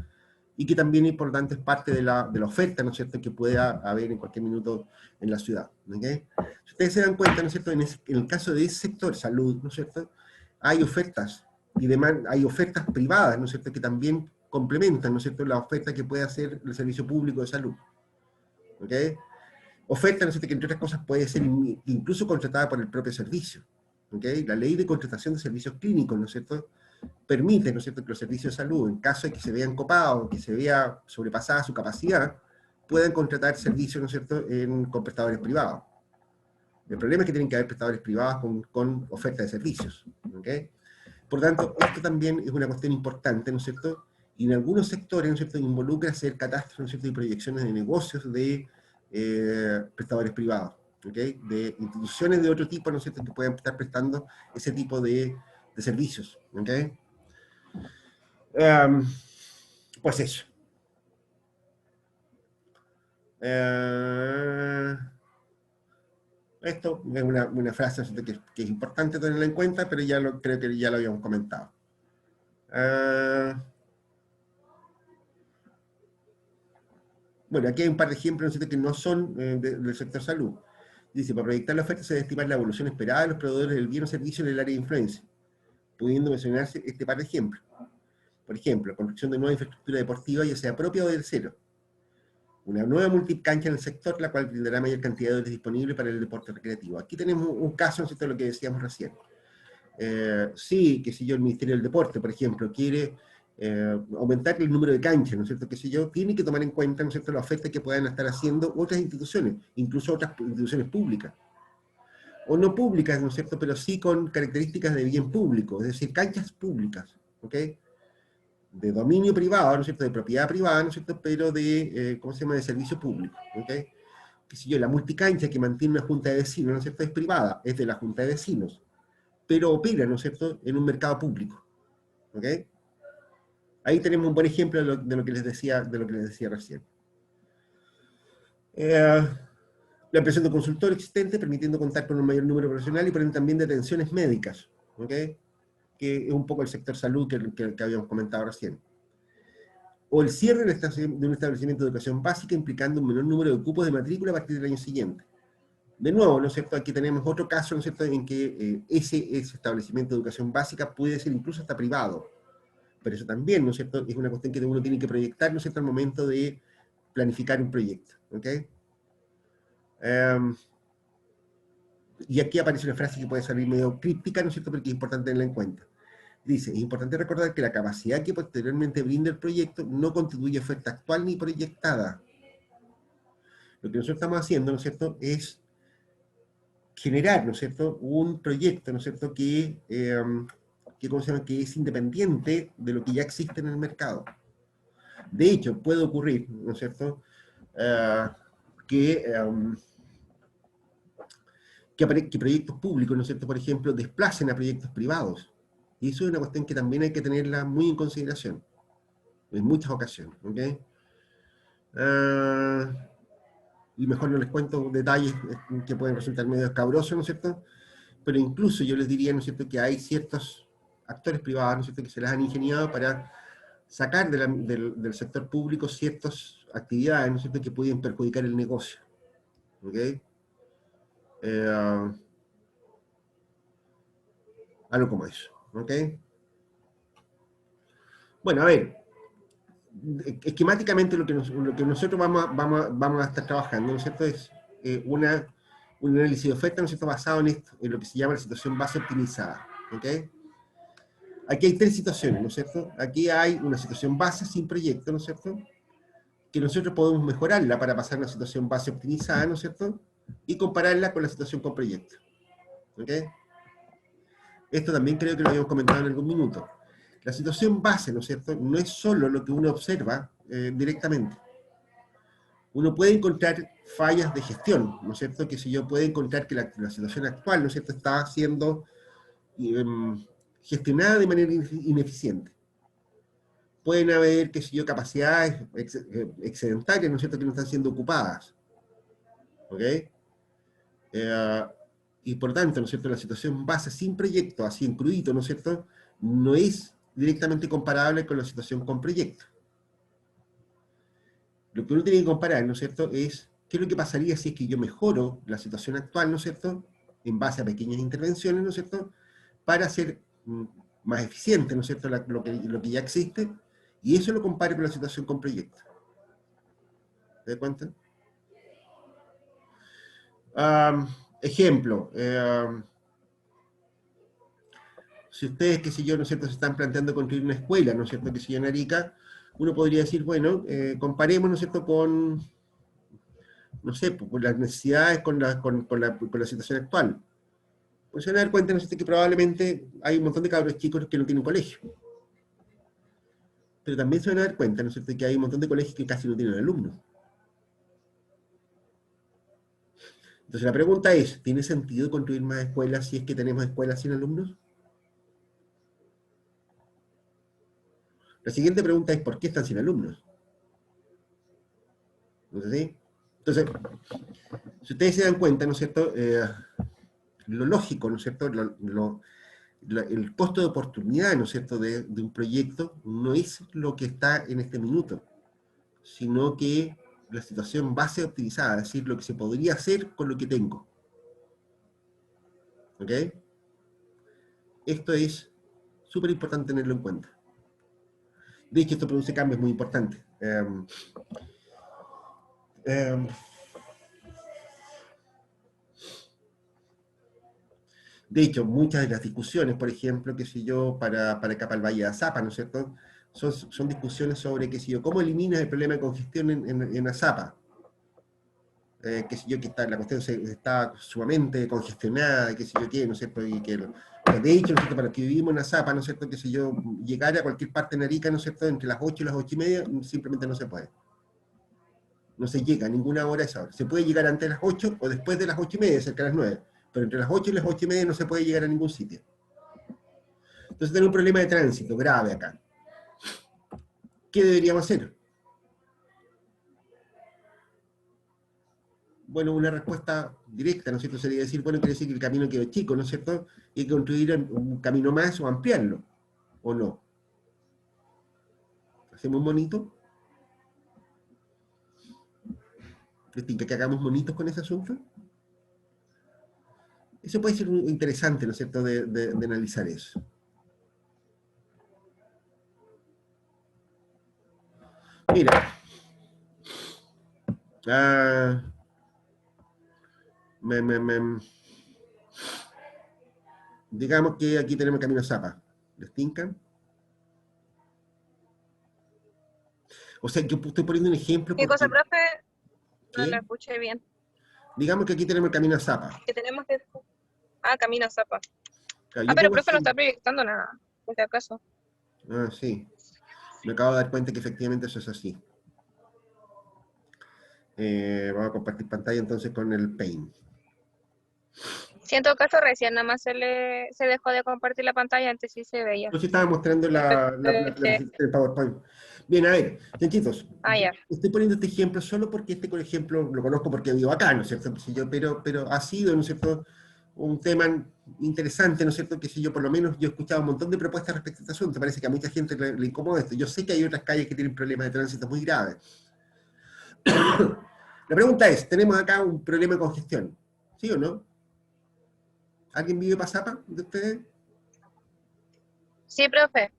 y que también, por lo tanto, es parte de la oferta, ¿no es cierto?, que pueda haber en cualquier minuto en la ciudad. ¿Okay? Si ustedes se dan cuenta, ¿no es cierto?, en el caso de ese sector salud, ¿no es cierto?, hay ofertas hay ofertas privadas, ¿no es cierto?, que también complementan, ¿no es cierto?, la oferta que puede hacer el servicio público de salud. ¿Ok? Oferta, ¿no es cierto?, que entre otras cosas puede ser incluso contratada por el propio servicio. ¿Ok? La ley de contratación de servicios clínicos, ¿no es cierto?, permite, ¿no es cierto?, que los servicios de salud, en caso de que se vean copados, que se vea sobrepasada su capacidad, puedan contratar servicios, ¿no es cierto?, con prestadores privados. El problema es que tienen que haber prestadores privados con oferta de servicios. ¿Ok? Por lo tanto, esto también es una cuestión importante, ¿no es cierto? Y en algunos sectores, ¿no es cierto?, involucra hacer catastros, ¿no es cierto?, y proyecciones de negocios de prestadores privados, ¿ok? De instituciones de otro tipo, ¿no es cierto?, que puedan estar prestando ese tipo de servicios, ¿ok? Um, pues eso. Esto es una frase que es importante tenerla en cuenta, pero creo que ya lo habíamos comentado. Bueno, aquí hay un par de ejemplos, ¿no es cierto?, que no son del sector salud. Dice, para proyectar la oferta se debe estimar la evolución esperada de los proveedores del bien o servicio en el área de influencia, pudiendo mencionarse este par de ejemplos. Por ejemplo, construcción de nueva infraestructura deportiva, ya sea propia o del cero. Una nueva multicancha en el sector, la cual brindará mayor cantidad de horas disponibles para el deporte recreativo. Aquí tenemos un caso, ¿no es cierto?, de lo que decíamos recién. Sí, qué sé yo, el Ministerio del Deporte, por ejemplo, quiere aumentar el número de canchas, ¿no es cierto?, qué sé yo, tiene que tomar en cuenta, ¿no es cierto?, la oferta que puedan estar haciendo otras instituciones, incluso otras instituciones públicas, o no públicas, ¿no es cierto?, pero sí con características de bien público, es decir, canchas públicas, ¿ok?, de dominio privado, ¿no es cierto?, de propiedad privada, ¿no es cierto?, pero de, ¿cómo se llama?, de servicio público, ¿ok? Qué sé yo, la multicancha que mantiene una junta de vecinos, ¿no es cierto?, es privada, es de la junta de vecinos, pero opera, ¿no es cierto?, en un mercado público, ¿ok? Ahí tenemos un buen ejemplo de lo que les decía recién. La impresión de consultor existente, permitiendo contar con un mayor número de profesionales y por ende también de atenciones médicas, ¿ok?, que es un poco el sector salud que habíamos comentado recién. O el cierre de un establecimiento de educación básica implicando un menor número de cupos de matrícula a partir del año siguiente. De nuevo, ¿no es cierto?, aquí tenemos otro caso, ¿no es cierto?, en que ese establecimiento de educación básica puede ser incluso hasta privado. Pero eso también, ¿no es cierto?, es una cuestión que uno tiene que proyectar, ¿no es cierto?, al momento de planificar un proyecto, ¿ok? Y aquí aparece una frase que puede salir medio críptica, ¿no es cierto?, pero que es importante tenerla en cuenta. Dice, es importante recordar que la capacidad que posteriormente brinda el proyecto no constituye oferta actual ni proyectada. Lo que nosotros estamos haciendo, ¿no es cierto?, es generar, ¿no es cierto?, un proyecto, ¿no es cierto?, ¿cómo se llama?, que es independiente de lo que ya existe en el mercado. De hecho, puede ocurrir, ¿no es cierto?, que, que proyectos públicos, ¿no es cierto?, por ejemplo, desplacen a proyectos privados. Y eso es una cuestión que también hay que tenerla muy en consideración, en muchas ocasiones, ¿ok? Y mejor no les cuento detalles que pueden resultar medio escabrosos, ¿no es cierto? Pero incluso yo les diría, ¿no es cierto?, que hay ciertos actores privados, ¿no es cierto?, que se las han ingeniado para sacar del sector público ciertas actividades, ¿no es cierto?, que pueden perjudicar el negocio, ¿ok? Algo como eso, ¿ok? Bueno, a ver, esquemáticamente lo que nosotros vamos a estar trabajando, ¿no es cierto?, es un análisis de oferta, ¿no es cierto?, basado en esto, en lo que se llama la situación base optimizada, ¿ok? Aquí hay tres situaciones, ¿no es cierto? Aquí hay una situación base sin proyecto, ¿no es cierto?, que nosotros podemos mejorarla para pasar a una situación base optimizada, ¿no es cierto?, y compararla con la situación con proyecto, ¿ok? Esto también creo que lo habíamos comentado en algún minuto. La situación base, ¿no es cierto?, no es solo lo que uno observa directamente. Uno puede encontrar fallas de gestión, ¿no es cierto?, que si yo puedo encontrar que la situación actual, ¿no es cierto?, está siendo gestionada de manera ineficiente. Pueden haber, qué sé yo, capacidades excedentarias, ¿no es cierto?, que no están siendo ocupadas, ¿ok? Y por tanto, ¿no es cierto?, la situación base sin proyecto, así en crudito, ¿no es cierto?, no es directamente comparable con la situación con proyecto. Lo que uno tiene que comparar, ¿no es cierto?, es qué es lo que pasaría si es que yo mejoro la situación actual, ¿no es cierto?, en base a pequeñas intervenciones, ¿no es cierto?, para ser más eficiente, ¿no es cierto?, lo que ya existe, y eso lo comparo con la situación con proyecto. ¿Te das cuenta? Ejemplo, si ustedes, qué sé yo, ¿no es cierto?, se están planteando construir una escuela, ¿no es cierto?, que si en Arica, uno podría decir, bueno, comparemos, ¿no es cierto?, con, no sé, con las necesidades, con la situación actual. Pues se van a dar cuenta, ¿no es cierto?, que probablemente hay un montón de cabros chicos que no tienen colegio. Pero también se van a dar cuenta, ¿no es cierto?, que hay un montón de colegios que casi no tienen alumnos. Entonces la pregunta es, ¿tiene sentido construir más escuelas si es que tenemos escuelas sin alumnos? La siguiente pregunta es, ¿por qué están sin alumnos? ¿No es así? Entonces, si ustedes se dan cuenta, ¿no es cierto?, lo lógico, ¿no es cierto?, el costo de oportunidad, ¿no es cierto?, de un proyecto no es lo que está en este minuto, sino que la situación base optimizada, es decir, lo que se podría hacer con lo que tengo. ¿Ok? Esto es súper importante tenerlo en cuenta. De hecho, esto produce cambios muy importantes. De hecho, muchas de las discusiones, por ejemplo, qué sé yo, para acá para el Valle de Azapa, ¿no es cierto?, son discusiones sobre, qué sé yo, cómo eliminas el problema de congestión en Azapa. Qué sé yo, que la cuestión está sumamente congestionada, qué sé yo qué, ¿no es cierto?, y que de hecho, ¿no es cierto?, para los que vivimos en Azapa, ¿no es cierto?, qué sé yo, llegar a cualquier parte de Arica, ¿no es cierto?, entre las 8 y las 8 y media, simplemente no se puede. No se llega a ninguna hora a esa hora. Se puede llegar antes de las 8 o después de las 8 y media, cerca de las 9. Pero entre las 8 y las 8 y media no se puede llegar a ningún sitio. Entonces tenemos un problema de tránsito grave acá. ¿Qué deberíamos hacer? Bueno, una respuesta directa, ¿no es cierto?, sería decir, bueno, quiere decir que el camino quedó chico, ¿no es cierto?, y hay que construir un camino más o ampliarlo, ¿o no? ¿Hacemos un monito? ¿Les tinca que hagamos monitos con ese asunto? Eso puede ser interesante, ¿no es cierto?, de analizar eso. Mira, digamos que aquí tenemos el camino Zapa. ¿Les tincan? O sea, yo estoy poniendo un ejemplo ¿Qué cosa, porque... profe? No la ¿Qué? escuché bien. Digamos que aquí tenemos el camino Zapa. Que tenemos que... Ah, camino Zapa. Claro, Ah, yo pero pongo profe no así. está proyectando nada, por si acaso. Ah, sí. Me acabo de dar cuenta que efectivamente eso es así. Vamos a compartir pantalla entonces con el Paint. Si en todo caso recién nada más se dejó de compartir la pantalla, antes sí se veía. Yo sí estaba mostrando la presentación del PowerPoint. Bien, a ver, chanchitos, Ah, ya. estoy poniendo este ejemplo solo porque por ejemplo, lo conozco porque vivo acá, ¿no es cierto? Pero ha sido, ¿no es cierto?, un tema interesante, ¿no es cierto?, que si yo por lo menos, yo he escuchado un montón de propuestas respecto a este asunto, parece que a mucha gente le incomoda esto. Yo sé que hay otras calles que tienen problemas de tránsito muy graves. La pregunta es, tenemos acá un problema de congestión, ¿sí o no? ¿Alguien vive Pasapa de ustedes? Sí, profe.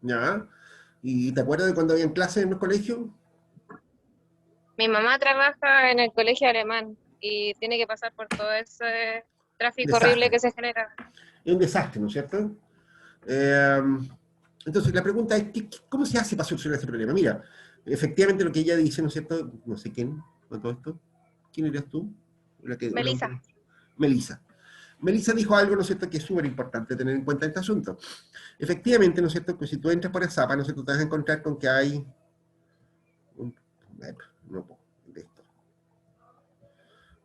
Ya. ¿Y te acuerdas de cuando habían clases en los colegios? Mi mamá trabaja en el colegio alemán y tiene que pasar por todo ese tráfico horrible Desastre. que se genera. Es un desastre, ¿no es cierto? Eh, entonces, la pregunta es, ¿cómo se hace para solucionar este problema? Mira, efectivamente lo que ella dice, ¿no es cierto? No sé quién, con todo esto. ¿Quién eres tú? Melissa. Melissa. Melissa dijo algo, ¿no es cierto?, que es súper importante tener en cuenta en este asunto. Efectivamente, ¿no es cierto?, que si tú entras por Azapa, ¿no es cierto?, te vas a encontrar con que hay no, de esto.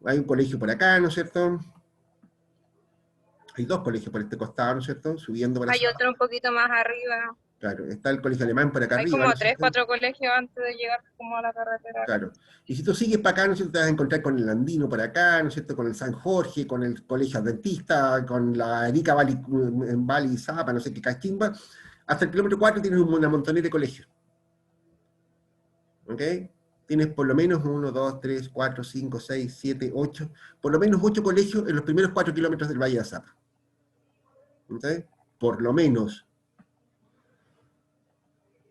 Hay un colegio por acá, ¿no es cierto? Hay dos colegios por este costado, ¿no es cierto?, subiendo por Hay Azapa. otro un poquito más arriba. Claro, está el colegio alemán por acá Hay arriba, como ¿no es 3, cierto? 4 colegios antes de llegar como a la carretera. Claro. Y si tú sigues para acá, ¿no es cierto?, te vas a encontrar con el Andino por acá, ¿no es cierto?, con el San Jorge, con el Colegio Adventista, con la Erika Valley Zapa, no sé qué cachimba. Hasta el kilómetro 4 tienes una montonera de colegios. ¿Ok? Tienes por lo menos 1, 2, 3, 4, 5, 6, 7, 8, por lo menos 8 colegios en los primeros 4 kilómetros del Valle de Azapa. ¿Ok? Por lo menos.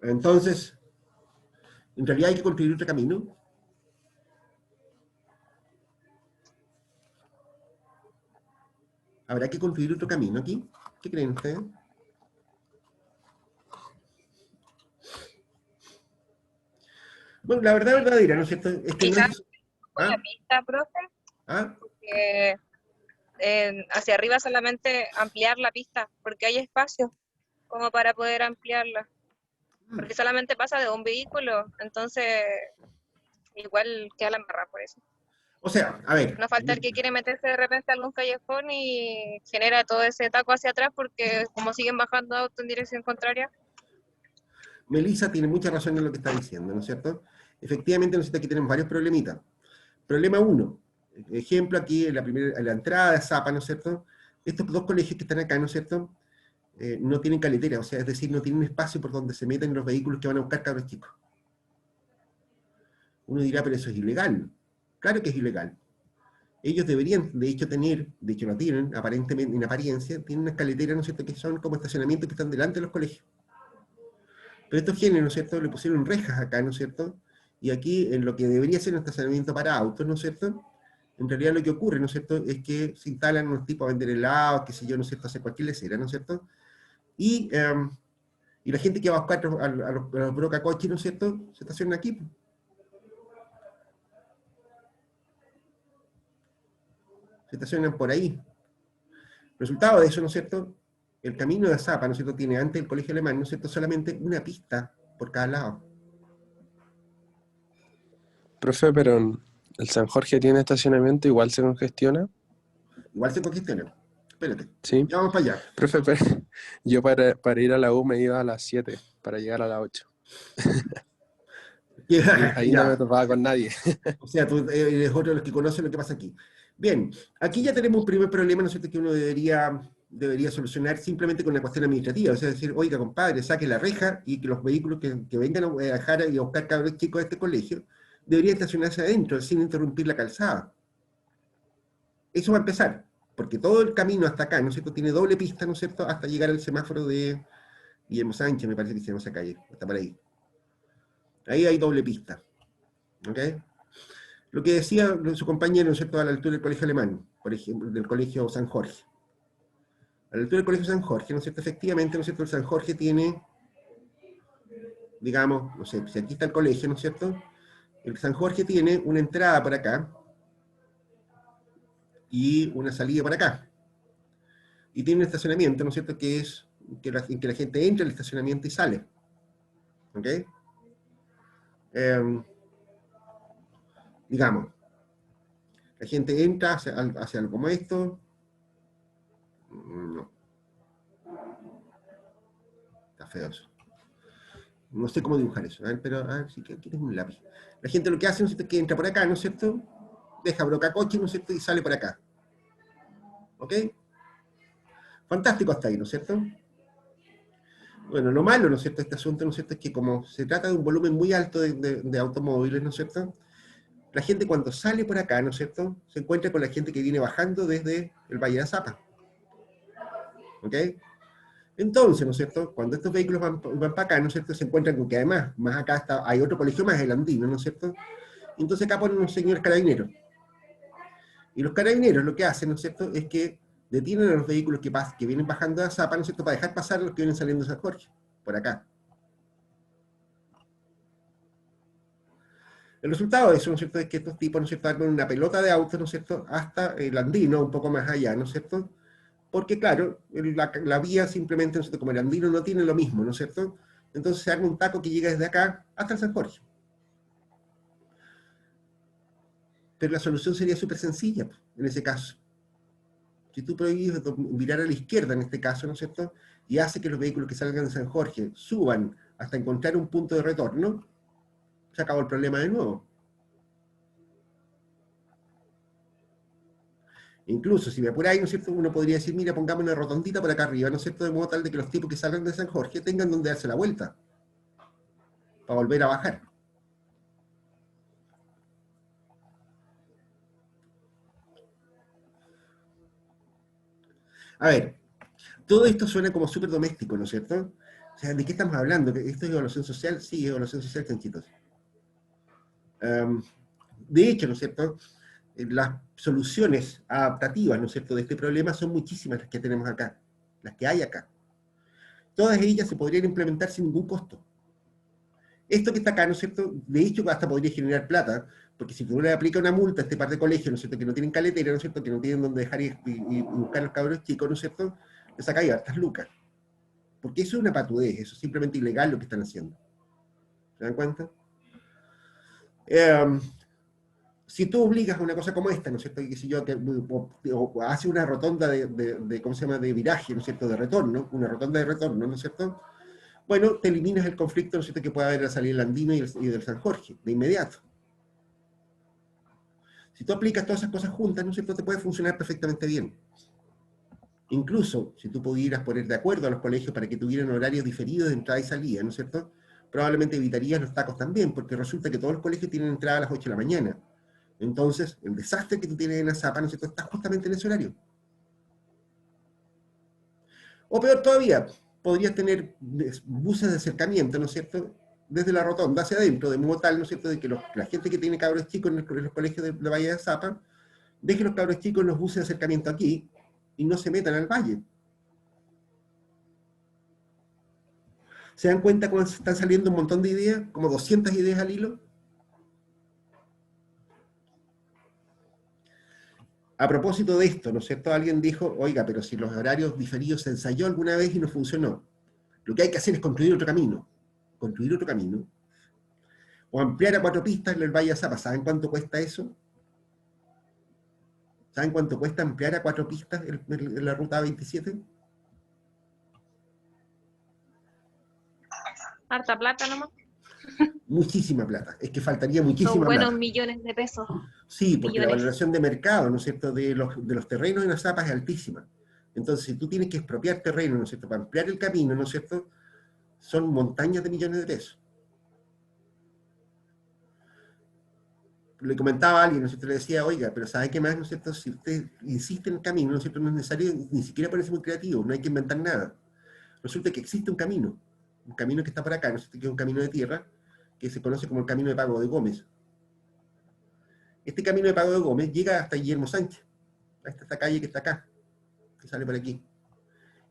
Entonces, en realidad hay que construir otro camino. ¿Habrá que construir otro camino aquí? ¿Qué creen ustedes? Bueno, la verdad verdadera, ¿no es cierto? Es que no Quizás es... con la ¿Ah? pista, profe, ¿Ah? que hacia arriba solamente ampliar la pista, porque hay espacio como para poder ampliarla. Porque solamente pasa de un vehículo, entonces igual queda la embarrada por eso. O sea, a ver, No falta el que quiere meterse de repente a algún callejón y genera todo ese taco hacia atrás porque como siguen bajando autos en dirección contraria. Melissa tiene mucha razón en lo que está diciendo, ¿no es cierto? Efectivamente, ¿no es cierto?, aquí tenemos varios problemitas. Problema 1. Ejemplo aquí, en la entrada de Zapa, ¿no es cierto? Estos dos colegios que están acá, ¿no es cierto? No tienen caletera, o sea, es decir, no tienen espacio por donde se meten los vehículos que van a buscar cabros chicos. Uno dirá, pero eso es ilegal. Claro que es ilegal. Ellos deberían, de hecho, tener, de hecho no tienen, aparentemente, en apariencia, tienen unas caleteras, ¿no es cierto?, que son como estacionamientos que están delante de los colegios. Pero estos géneros, ¿no es cierto?, le pusieron rejas acá, ¿no es cierto? Y aquí, en lo que debería ser un estacionamiento para autos, ¿no es cierto?, en realidad lo que ocurre, ¿no es cierto?, es que se instalan unos tipos a vender helados, qué sé yo, ¿no es cierto?, hacer cualquier lecera, ¿no es cierto? Y la gente que va a buscar a los brocacoches, ¿no es cierto?, se estacionan aquí. Se estacionan por ahí. Resultado de eso, ¿no es cierto?, el camino de Zapa, ¿no es cierto?, tiene antes el colegio alemán, ¿no es cierto?, solamente una pista por cada lado. Profe, pero el San Jorge tiene estacionamiento, igual se congestiona. Igual se congestiona. Espérate, Sí. ya vamos para allá. Profe, pero yo para ir a la U me iba a las 7, para llegar a las 8. Ahí no me topaba con nadie. O sea, tú eres otro de los que conocen lo que pasa aquí. Bien, aquí ya tenemos un primer problema, ¿no es cierto?, que uno debería solucionar simplemente con una cuestión administrativa. O sea, decir, oiga, compadre, saque la reja y que los vehículos que vengan a dejar y a buscar cabros chicos a este colegio deberían estacionarse adentro, sin interrumpir la calzada. Eso va a empezar, porque todo el camino hasta acá, ¿no es cierto?, tiene doble pista, ¿no es cierto?, hasta llegar al semáforo de Guillermo Sánchez, me parece que se llama esa calle, hasta por ahí. Ahí hay doble pista. ¿Ok? Lo que decía su compañero, ¿no es cierto?, a la altura del colegio alemán, por ejemplo, del colegio San Jorge. A la altura del colegio San Jorge, ¿no es cierto?, efectivamente, ¿no es cierto?, el San Jorge tiene, digamos, no sé, si aquí está el colegio, ¿no es cierto?, el San Jorge tiene una entrada por acá y una salida por acá. Y tiene un estacionamiento, ¿no es cierto?, que es en que la gente entra al estacionamiento y sale. ¿Ok? Digamos, la gente entra hacia algo como esto. No. Está feo eso. No sé cómo dibujar eso, pero a ver si aquí tengo un lápiz. La gente lo que hace, ¿no es cierto?, es que entra por acá, ¿no es cierto?, deja brocacoche, ¿no es cierto?, y sale por acá. ¿Ok? Fantástico hasta ahí, ¿no es cierto? Bueno, lo malo, ¿no es cierto?, de este asunto, ¿no es cierto?, es que como se trata de un volumen muy alto de automóviles, ¿no es cierto?, la gente cuando sale por acá, ¿no es cierto?, se encuentra con la gente que viene bajando desde el Valle de Azapa. ¿Ok? Entonces, ¿no es cierto?, cuando estos vehículos van para acá, ¿no es cierto?, se encuentran con que además, más acá hay otro colegio más, el andino, ¿no es cierto?, entonces acá ponen unos señores carabineros. Y los carabineros lo que hacen, ¿no es cierto?, es que detienen a los vehículos que vienen bajando de Azapa, ¿no es cierto?, para dejar pasar a los que vienen saliendo de San Jorge, por acá. El resultado de eso, ¿no es cierto?, es que estos tipos, ¿no es cierto?, arman una pelota de autos, ¿no es cierto?, hasta el andino, un poco más allá, ¿no es cierto?, porque claro, la vía simplemente, ¿no es cierto?, como el andino no tiene lo mismo, ¿no es cierto?, entonces se arma un taco que llega desde acá hasta el San Jorge. Pero la solución sería súper sencilla, en ese caso. Si tú prohíbes mirar a la izquierda, en este caso, ¿no es cierto?, y hace que los vehículos que salgan de San Jorge suban hasta encontrar un punto de retorno, se acabó el problema de nuevo. Incluso, si me apuráis, ¿no es cierto?, uno podría decir, mira, pongamos una rotondita por acá arriba, ¿no es cierto?, de modo tal de que los tipos que salgan de San Jorge tengan donde darse la vuelta, para volver a bajar. A ver, todo esto suena como súper doméstico, ¿no es cierto? O sea, ¿de qué estamos hablando? ¿Esto es evaluación social? Sí, evaluación social, chanchitos. De hecho, ¿no es cierto?, las soluciones adaptativas, ¿no es cierto?, de este problema son muchísimas las que tenemos acá, las que hay acá. Todas ellas se podrían implementar sin ningún costo. Esto que está acá, ¿no es cierto?, de hecho hasta podría generar plata, porque si uno le aplica una multa a este par de colegios, ¿no es cierto?, que no tienen caletera, ¿no es cierto?, que no tienen dónde dejar y buscar a los cabros chicos, ¿no es cierto?, le saca ahí hartas lucas. Porque eso es una patudez, eso es simplemente ilegal lo que están haciendo. ¿Se dan cuenta? Si tú obligas a una cosa como esta, ¿no es cierto?, y que si yo, o hace una rotonda ¿cómo se llama?, de viraje, ¿no es cierto?, de retorno, una rotonda de retorno, ¿no es cierto?, bueno, te eliminas el conflicto, ¿no es cierto?, que pueda haber a salir el andino y del San Jorge, de inmediato. Si tú aplicas todas esas cosas juntas, ¿no es cierto?, te puede funcionar perfectamente bien. Incluso, si tú pudieras poner de acuerdo a los colegios para que tuvieran horarios diferidos de entrada y salida, ¿no es cierto?, probablemente evitarías los tacos también, porque resulta que todos los colegios tienen entrada a las 8 de la mañana. Entonces, el desastre que tú tienes en Azapa, ¿no es cierto?, está justamente en ese horario. O peor todavía, podrías tener buses de acercamiento, ¿no es cierto?, desde la rotonda hacia adentro, de modo tal, ¿no es cierto?, de que la gente que tiene cabros chicos en los colegios de la Valle de Azapa, deje los cabros chicos en los buses de acercamiento aquí, y no se metan al valle. ¿Se dan cuenta cómo están saliendo un montón de ideas? Como 200 ideas al hilo. A propósito de esto, ¿no es cierto? Alguien dijo, oiga, pero si los horarios diferidos se ensayó alguna vez y no funcionó. Lo que hay que hacer es construir otro camino. Construir otro camino. O ampliar a 4 pistas en el Valle de Azapa. ¿Saben cuánto cuesta eso? ¿Saben cuánto cuesta ampliar a 4 pistas en la ruta 27? Harta plata nomás. Muchísima plata. Es que faltaría Son muchísima buenos plata. millones de pesos. Sí, porque la Millones. valoración de mercado, ¿no es cierto?, de los terrenos en Azapa es altísima. Entonces, si tú tienes que expropiar terreno, ¿no es cierto?, para ampliar el camino, ¿no es cierto?, son montañas de millones de pesos. Le comentaba a alguien, ¿no es cierto?, le decía, oiga, pero ¿sabe qué más, no es cierto?, si usted insiste en el camino, ¿no es cierto?, no es necesario ni siquiera ponerse muy creativo, no hay que inventar nada. Resulta que existe un camino que está por acá, ¿no es cierto?, que es un camino de tierra, que se conoce como el Camino de Pago de Gómez. Este Camino de Pago de Gómez llega hasta Guillermo Sánchez, hasta esta calle que está acá, que sale por aquí.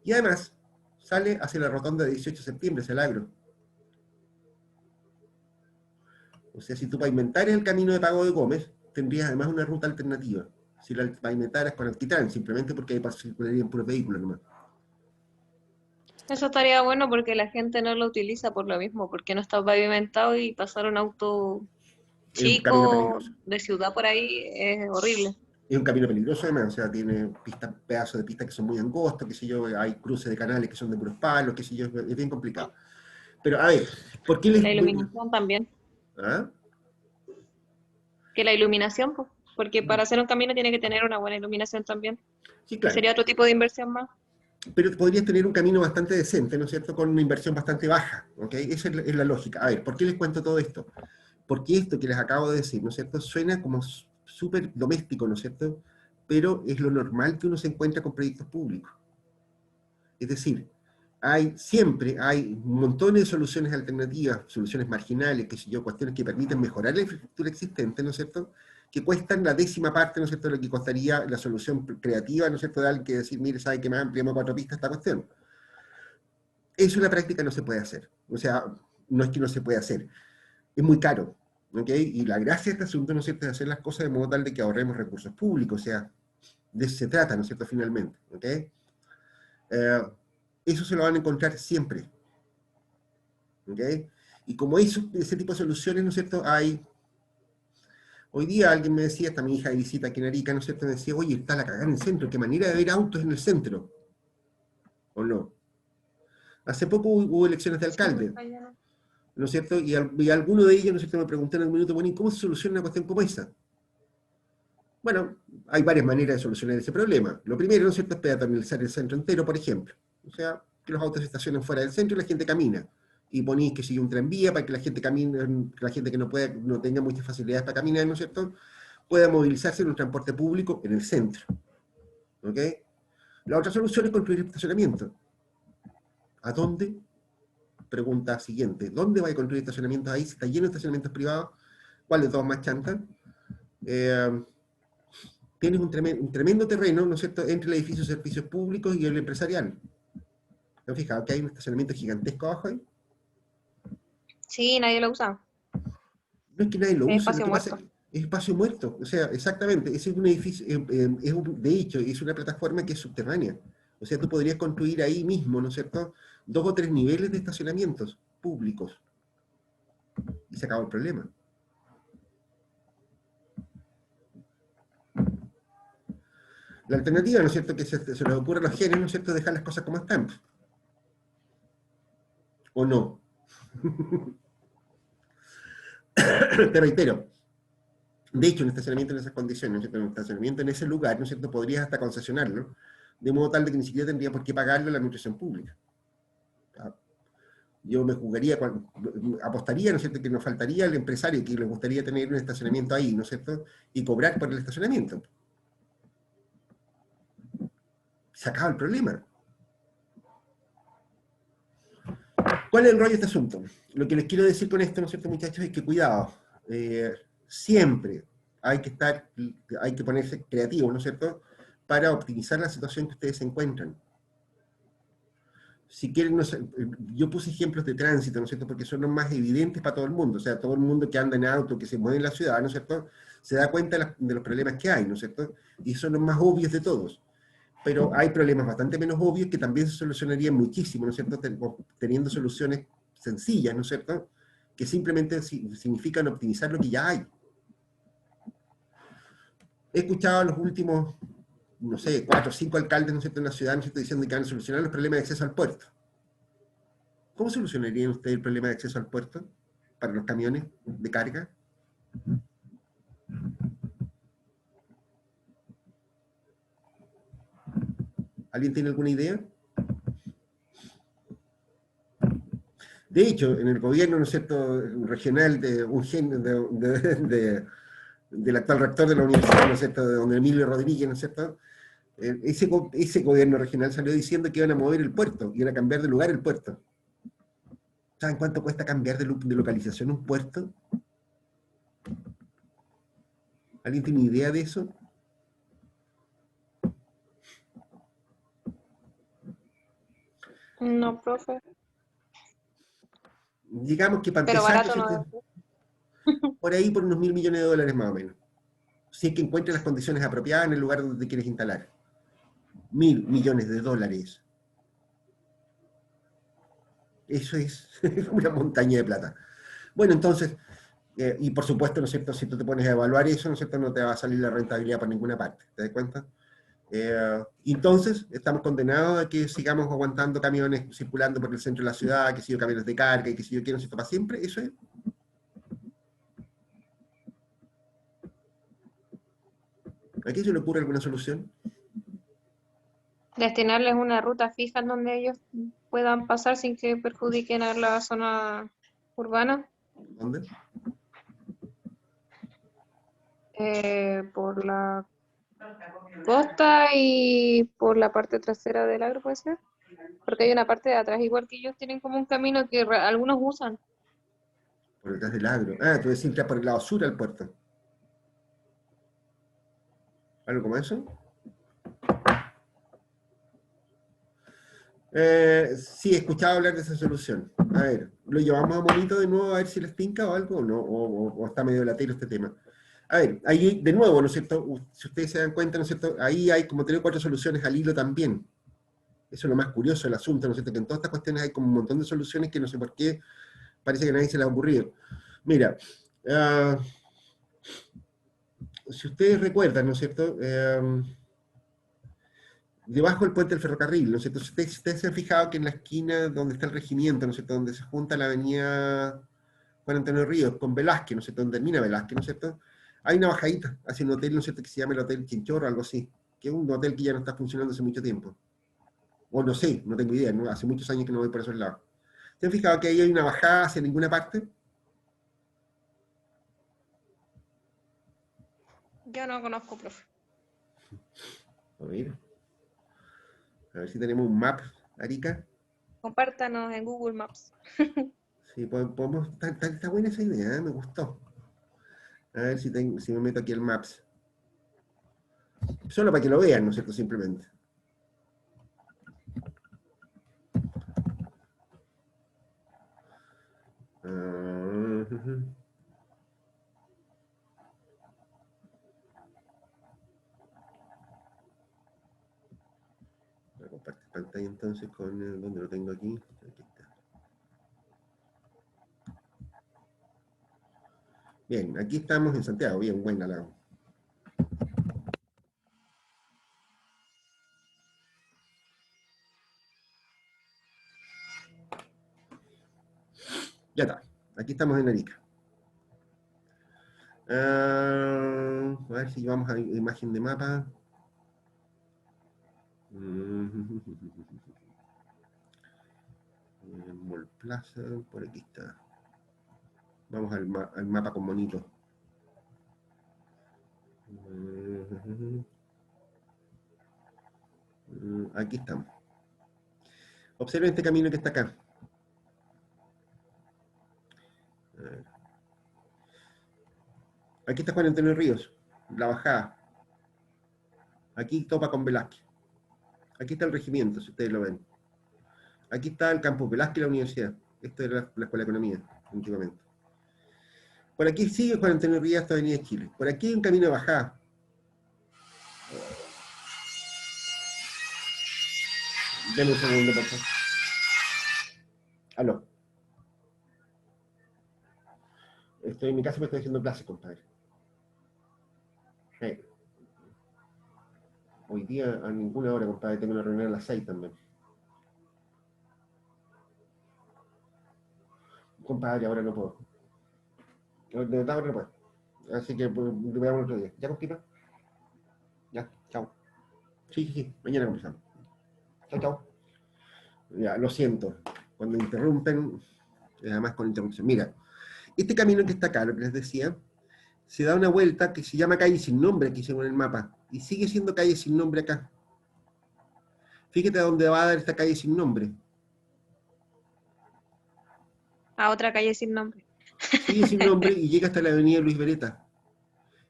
Y además, sale hacia la rotonda de 18 de septiembre, hacia el Agro. O sea, si tú pavimentaras el Camino de Pago de Gómez, tendrías además una ruta alternativa. Si la pavimentaras con Altitrán, simplemente porque ahí circularían puros vehículos nomás. Eso estaría bueno porque la gente no lo utiliza por lo mismo, porque no está pavimentado y pasar un auto Es un camino chico peligroso. de ciudad por ahí es horrible. Es un camino peligroso además, o sea, tiene pedazos de pistas que son muy angostos, qué sé yo, hay cruces de canales que son de puros palos, qué sé yo, es bien complicado. Pero a ver, ¿por qué Y les... la iluminación también. ¿Ah? Que la iluminación, pues, porque para hacer un camino tiene que tener una buena iluminación también. Sí, Que claro. sería otro tipo de inversión más. Pero podrías tener un camino bastante decente, ¿no es cierto?, con una inversión bastante baja, ¿ok? Esa es la lógica. A ver, ¿por qué les cuento todo esto? Porque esto que les acabo de decir, ¿no es cierto?, suena como súper doméstico, ¿no es cierto?, pero es lo normal que uno se encuentra con proyectos públicos. Es decir, siempre hay montones de soluciones alternativas, soluciones marginales, qué sé yo, cuestiones que permiten mejorar la infraestructura existente, ¿no es cierto?, que cuestan la 10ª parte, ¿no es cierto?, de lo que costaría la solución creativa, ¿no es cierto?, de alguien que decir, mire, ¿sabe qué más? Ampliamos 4 pistas esta cuestión. Eso en la práctica no se puede hacer. O sea, no es que no se pueda hacer, es muy caro, ¿ok? Y la gracia de este asunto, ¿no es cierto?, es hacer las cosas de modo tal de que ahorremos recursos públicos, o sea, de eso se trata, ¿no es cierto?, finalmente, ¿ok? Eso se lo van a encontrar siempre, ¿ok? Y como ese tipo de soluciones, ¿no es cierto?, hoy día alguien me decía, esta mi hija de visita aquí en Arica, ¿no es cierto?, me decía, oye, está la cagada en el centro, qué manera de ver autos en el centro, ¿o no? Hace poco hubo elecciones de alcalde, ¿no es cierto?, y alguno de ellos, ¿no es cierto?, me preguntó en el minuto, bueno, ¿y cómo se soluciona una cuestión como esa? Bueno, hay varias maneras de solucionar ese problema. Lo primero, ¿no es cierto?, es peatonalizar el centro entero, por ejemplo. O sea, que los autos se estacionen fuera del centro y la gente camina. Y ponéis que siga un tranvía para que la gente camine, que la gente que no tenga muchas facilidades para caminar, ¿no es cierto?, pueda movilizarse en un transporte público en el centro. ¿Ok? La otra solución es construir estacionamiento. ¿A dónde? Pregunta siguiente. ¿Dónde va a construir estacionamientos ahí? Si está lleno de estacionamientos privados, ¿cuál de todos más chanta? Tienes un tremendo terreno, ¿no es cierto?, entre el edificio de servicios públicos y el empresarial. ¿Te has fijado que hay un estacionamiento gigantesco abajo ahí? Sí, nadie lo usa. No es que nadie lo Es use, lo espacio que pasa muerto. es que es espacio muerto. O sea, exactamente, ese es un edificio, de hecho, es una plataforma que es subterránea. O sea, tú podrías construir ahí mismo, ¿no es cierto?, 2 o 3 niveles de estacionamientos públicos. Y se acabó el problema. La alternativa, ¿no es cierto?, que se les ocurre a los genios, ¿no es cierto?, dejar las cosas como están. ¿O no? Te reitero, De hecho, un estacionamiento en esas condiciones, ¿no es cierto? Un estacionamiento en ese lugar, ¿no es cierto?, podrías hasta concesionarlo, de modo tal de que ni siquiera tendría por qué pagarlo la administración pública. Yo me jugaría, apostaría, ¿no es cierto?, que nos faltaría el empresario que le gustaría tener un estacionamiento ahí, ¿no es cierto?, y cobrar por el estacionamiento. Se acaba el problema. ¿Cuál es el rollo de este asunto? Lo que les quiero decir con esto, ¿no es cierto, muchachos? Es que cuidado, siempre hay que ponerse creativos, ¿no es cierto?, para optimizar la situación que ustedes se encuentran. Si quieren, no sé, yo puse ejemplos de tránsito, ¿no es cierto?, porque son los más evidentes para todo el mundo. O sea, todo el mundo que anda en auto, que se mueve en la ciudad, ¿no es cierto?, se da cuenta de los problemas que hay, ¿no es cierto?, y son los más obvios de todos. Pero hay problemas bastante menos obvios que también se solucionarían muchísimo, ¿no es cierto?, teniendo soluciones sencillas, ¿no es cierto?, que simplemente significan optimizar lo que ya hay. He escuchado a los últimos, no sé, 4 o 5 alcaldes, ¿no es cierto?, en la ciudad, ¿no es cierto?, diciendo que van a solucionar los problemas de acceso al puerto. ¿Cómo solucionarían ustedes el problema de acceso al puerto para los camiones de carga? ¿Alguien tiene alguna idea? De hecho, en el gobierno, ¿no es cierto?, regional del actual rector de la universidad, ¿no es cierto?, de don Emilio Rodríguez, ¿no es cierto?, ese gobierno regional salió diciendo que iban a mover el puerto, iban a cambiar de lugar el puerto. ¿Saben cuánto cuesta cambiar de localización un puerto? ¿Alguien tiene idea de eso? No, profe. Digamos que para Pero empezar, ¿no es barato no cierto?, es. por ahí por unos $1.000 millones más o menos. Si es que encuentres las condiciones apropiadas en el lugar donde te quieres instalar. $1.000 millones. Eso es una montaña de plata. Bueno, entonces, y por supuesto, ¿no es cierto?, si tú te pones a evaluar eso, ¿no es cierto?, no te va a salir la rentabilidad por ninguna parte. ¿Te das cuenta? Entonces, estamos condenados a que sigamos aguantando camiones circulando por el centro de la ciudad, que si yo camiones de carga y que si yo quiero, ¿no es cierto?, para siempre. Eso es. ¿A quién se le ocurre alguna solución? Destinarles una ruta fija en donde ellos puedan pasar sin que perjudiquen a la zona urbana, ¿Dónde? por la costa y por la parte trasera del agro, puede ser. Porque hay una parte de atrás, igual que ellos tienen como un camino que algunos usan. Por detrás del agro. Ah, tú decís ya por el lado sur al puerto. ¿Algo como eso? Sí, he escuchado hablar de esa solución. A ver, ¿lo llevamos a Monito de nuevo a ver si les tinca o algo? ¿No? ¿O está medio latero este tema? A ver, ahí de nuevo, ¿no es cierto? Si ustedes se dan cuenta, ¿no es cierto?, ahí hay como 3 o 4 soluciones al hilo también. Eso es lo más curioso del asunto, ¿no es cierto?, que en todas estas cuestiones hay como un montón de soluciones que no sé por qué parece que a nadie se les ha ocurrido. Mira, si ustedes recuerdan, ¿no es cierto?, debajo del puente del ferrocarril, ¿no es cierto? Si ustedes se han fijado que en la esquina donde está el regimiento, ¿no es cierto?, donde se junta la avenida Juan Antonio Ríos con Velázquez, ¿no es cierto?, donde termina Velázquez, ¿no es cierto?, hay una bajadita hacia un hotel, ¿no es cierto?, que se llama el Hotel Chinchorro o algo así, que es un hotel que ya no está funcionando hace mucho tiempo. O no sé, no tengo idea, ¿no? Hace muchos años que no voy por esos lados. ¿Se han fijado que ahí hay una bajada hacia ninguna parte? Yo no conozco, profe. A ver si tenemos un map, Arica. Compártanos en Google Maps. Sí, podemos, está buena esa idea, me gustó. A ver si me meto aquí al Maps. Solo para que lo vean, ¿no es cierto? Simplemente. Ujú. Voy a compartir pantalla entonces con donde lo tengo aquí. Aquí está. Bien, aquí estamos en Santiago, bien, buena la. Ya está, aquí estamos en Arica. A ver si llevamos a imagen de mapa. Mall Plaza, por aquí está. Vamos al mapa con monito. Aquí estamos. Observen este camino que está acá. Aquí está Juan Antonio Ríos, la bajada. Aquí topa con Velázquez. Aquí está el regimiento, si ustedes lo ven. Aquí está el campus Velázquez y la universidad. Esto era la Escuela de Economía, antiguamente. Por aquí sigue Juan Antonio Ríos hasta Avenida Chile. Por aquí hay un camino de bajada. Deme un segundo, por favor. Aló. Estoy en mi casa, me estoy haciendo clases, compadre. Sí. Hoy día a ninguna hora, compadre, tengo una reunión a las 6 también. Compadre, ahora no puedo. De verdad ahora no puedo. Así que pues, lo veamos otro día. ¿Ya, compita? Ya, chao. Sí, mañana conversamos. Chao. Ya, lo siento. Cuando interrumpen, además con interrupción. Mira, este camino que está acá, lo que les decía, se da una vuelta que se llama calle sin nombre, aquí según el mapa, y sigue siendo calle sin nombre acá. Fíjate a dónde va a dar esta calle sin nombre. A otra calle sin nombre. Sigue sin nombre y llega hasta la avenida Luis Beretta.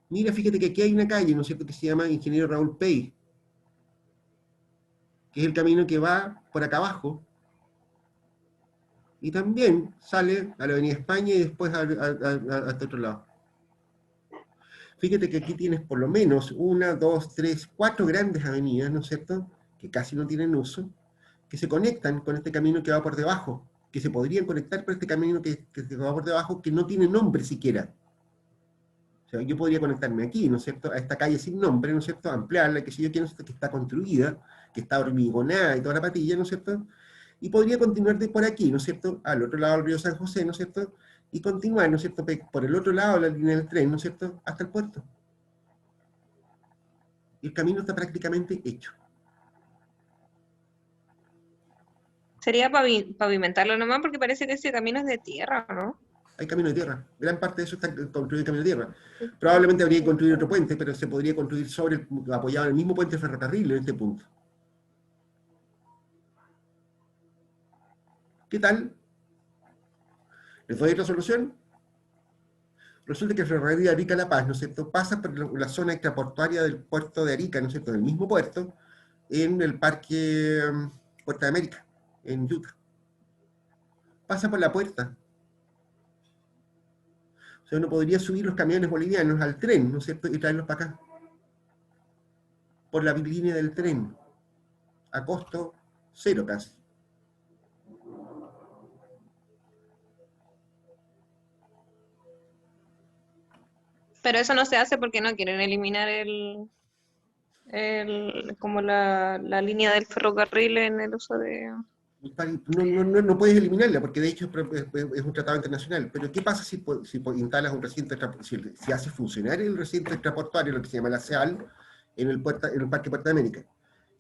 Mira, fíjate que aquí hay una calle, ¿no es cierto?, que se llama Ingeniero Raúl Pey, que es el camino que va por acá abajo, y también sale a la avenida España y después hasta otro lado. Fíjate que aquí tienes por lo menos 1, 2, 3, 4 grandes avenidas, ¿no es cierto?, que casi no tienen uso, que se conectan con este camino que va por debajo, que se podrían conectar con este camino que va por debajo, que no tiene nombre siquiera. O sea, yo podría conectarme aquí, ¿no es cierto?, a esta calle sin nombre, ¿no es cierto?, ampliarla, que si yo quiero, que está construida, que está hormigonada y toda la patilla, ¿no es cierto?, y podría continuar de por aquí, ¿no es cierto?, al otro lado del río San José, ¿no es cierto?, y continuar, ¿no es cierto?, por el otro lado de la línea del tren, ¿no es cierto?, hasta el puerto. Y el camino está prácticamente hecho. Sería pavimentarlo nomás porque parece que ese camino es de tierra, ¿no? Hay camino de tierra. Gran parte de eso está construido en camino de tierra. Probablemente habría que construir otro puente, pero se podría construir apoyado en el mismo puente de ferrocarril en este punto. ¿Qué tal? ¿Les doy otra solución? Resulta que el ferrocarril de Arica-La Paz, ¿no es cierto?, pasa por la zona extraportuaria del puerto de Arica, ¿no es cierto?, del mismo puerto, en el parque Puerta de América, en Utah. Pasa por la puerta. O sea, uno podría subir los camiones bolivianos al tren, ¿no es cierto?, y traerlos para acá. Por la línea del tren. A costo cero casi. Pero eso no se hace porque no quieren eliminar como la línea del ferrocarril en el uso de... No puedes eliminarla, porque de hecho es un tratado internacional. Pero ¿qué pasa si instalas un recinto, si haces funcionar el recinto extraportuario, lo que se llama la CEAL, en el Parque Puerta de América?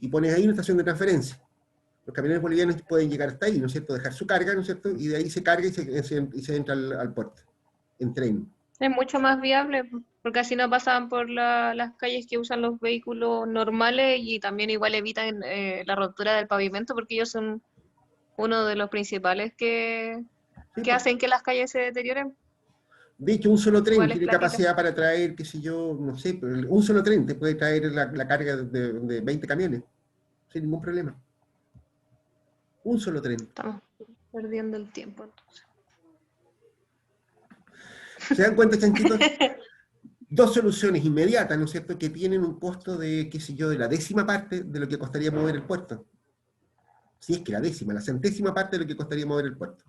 Y pones ahí una estación de transferencia. Los camiones bolivianos pueden llegar hasta ahí, ¿no es cierto?, dejar su carga, ¿no es cierto?, y de ahí se carga y se entra al puerto, en tren. Es mucho más viable porque así no pasan por las calles que usan los vehículos normales y también igual evitan la rotura del pavimento porque ellos son uno de los principales que hacen que las calles se deterioren. De hecho, un solo tren Igual es tiene platita. capacidad para traer, qué sé yo, no sé, pero un solo tren te puede traer la carga de 20 camiones, sin ningún problema. Un solo tren. Estamos perdiendo el tiempo entonces. ¿Se dan cuenta, chanchitos? Dos soluciones inmediatas, ¿no es cierto?, que tienen un costo de, qué sé yo, de la 10ª parte de lo que costaría mover el puerto. Si es que la 10ª, la 100ª parte de lo que costaría mover el puerto.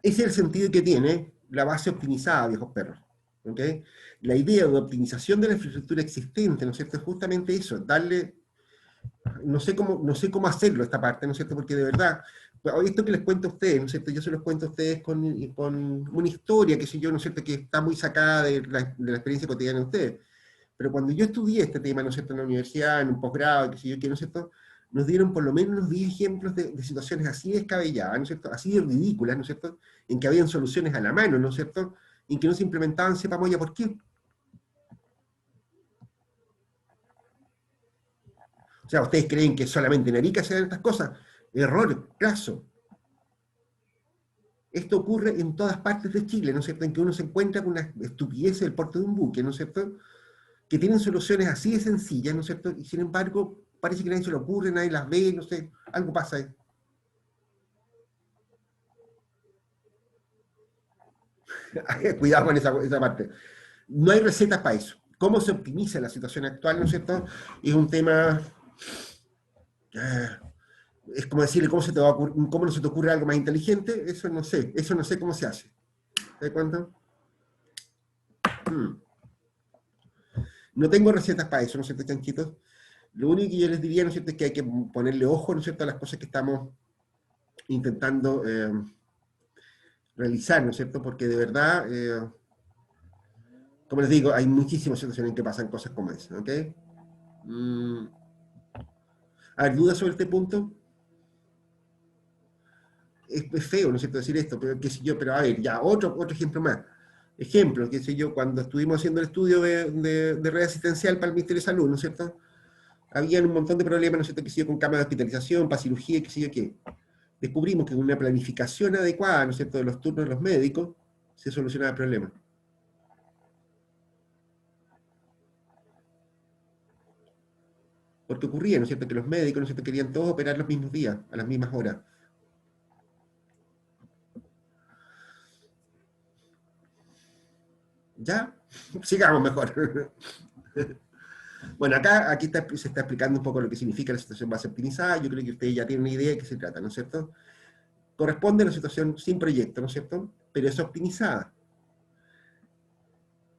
Ese es el sentido que tiene la base optimizada, viejos perros. ¿Okay? La idea de optimización de la infraestructura existente, ¿no es cierto?, es justamente eso, darle no sé cómo hacerlo esta parte, ¿no es cierto? Porque de verdad, esto que les cuento a ustedes, ¿no es cierto? Yo se los cuento a ustedes con una historia, qué sé yo, ¿no es cierto? Que está muy sacada de la experiencia cotidiana de ustedes. Pero cuando yo estudié este tema, ¿no es cierto? En la universidad, en un posgrado, qué sé yo, qué, ¿no es cierto? Nos dieron por lo menos unos 10 ejemplos de situaciones así descabelladas, ¿no es cierto? Así de ridículas, ¿no es cierto? En que habían soluciones a la mano, ¿no es cierto? En que no se implementaban, sepamos ya por qué. O sea, ¿ustedes creen que solamente en Arica se dan estas cosas? Error, caso. Esto ocurre en todas partes de Chile, ¿no es cierto? En que uno se encuentra con una estupidez del porte de un buque, ¿no es cierto? Que tienen soluciones así de sencillas, ¿no es cierto? Y sin embargo, parece que a nadie se le ocurre, nadie las ve, no sé, algo pasa ahí. Cuidado con esa parte. No hay recetas para eso. ¿Cómo se optimiza la situación actual, no es cierto? Es un tema... es como decirle cómo no se te ocurre algo más inteligente, eso no sé cómo se hace. ¿Te das cuenta? No tengo recetas para eso, ¿no es cierto, chanchitos? Lo único que yo les diría, ¿no es cierto?, es que hay que ponerle ojo, ¿no es cierto?, a las cosas que estamos intentando realizar, ¿no es cierto? Porque de verdad, como les digo, hay muchísimas situaciones en que pasan cosas como esa, ¿ok? A ver, ¿dudas sobre este punto? Es feo, ¿no es cierto?, decir esto, pero qué sé yo, pero a ver, ya, otro ejemplo más. Ejemplo, qué sé yo, cuando estuvimos haciendo el estudio de red asistencial para el Ministerio de Salud, ¿no es cierto? Había un montón de problemas, ¿no es cierto?, que sé yo, con camas de hospitalización, para cirugía, qué sé yo qué. Descubrimos que con una planificación adecuada, ¿no es cierto?, de los turnos de los médicos, se solucionaba el problema. Porque ocurría, ¿no es cierto?, que los médicos, ¿no es cierto?, querían todos operar los mismos días, a las mismas horas. ¿Ya? Sigamos mejor. Bueno, aquí se está explicando un poco lo que significa la situación base optimizada. Yo creo que ustedes ya tienen una idea de qué se trata, ¿no es cierto? Corresponde a una situación sin proyecto, ¿no es cierto? Pero es optimizada.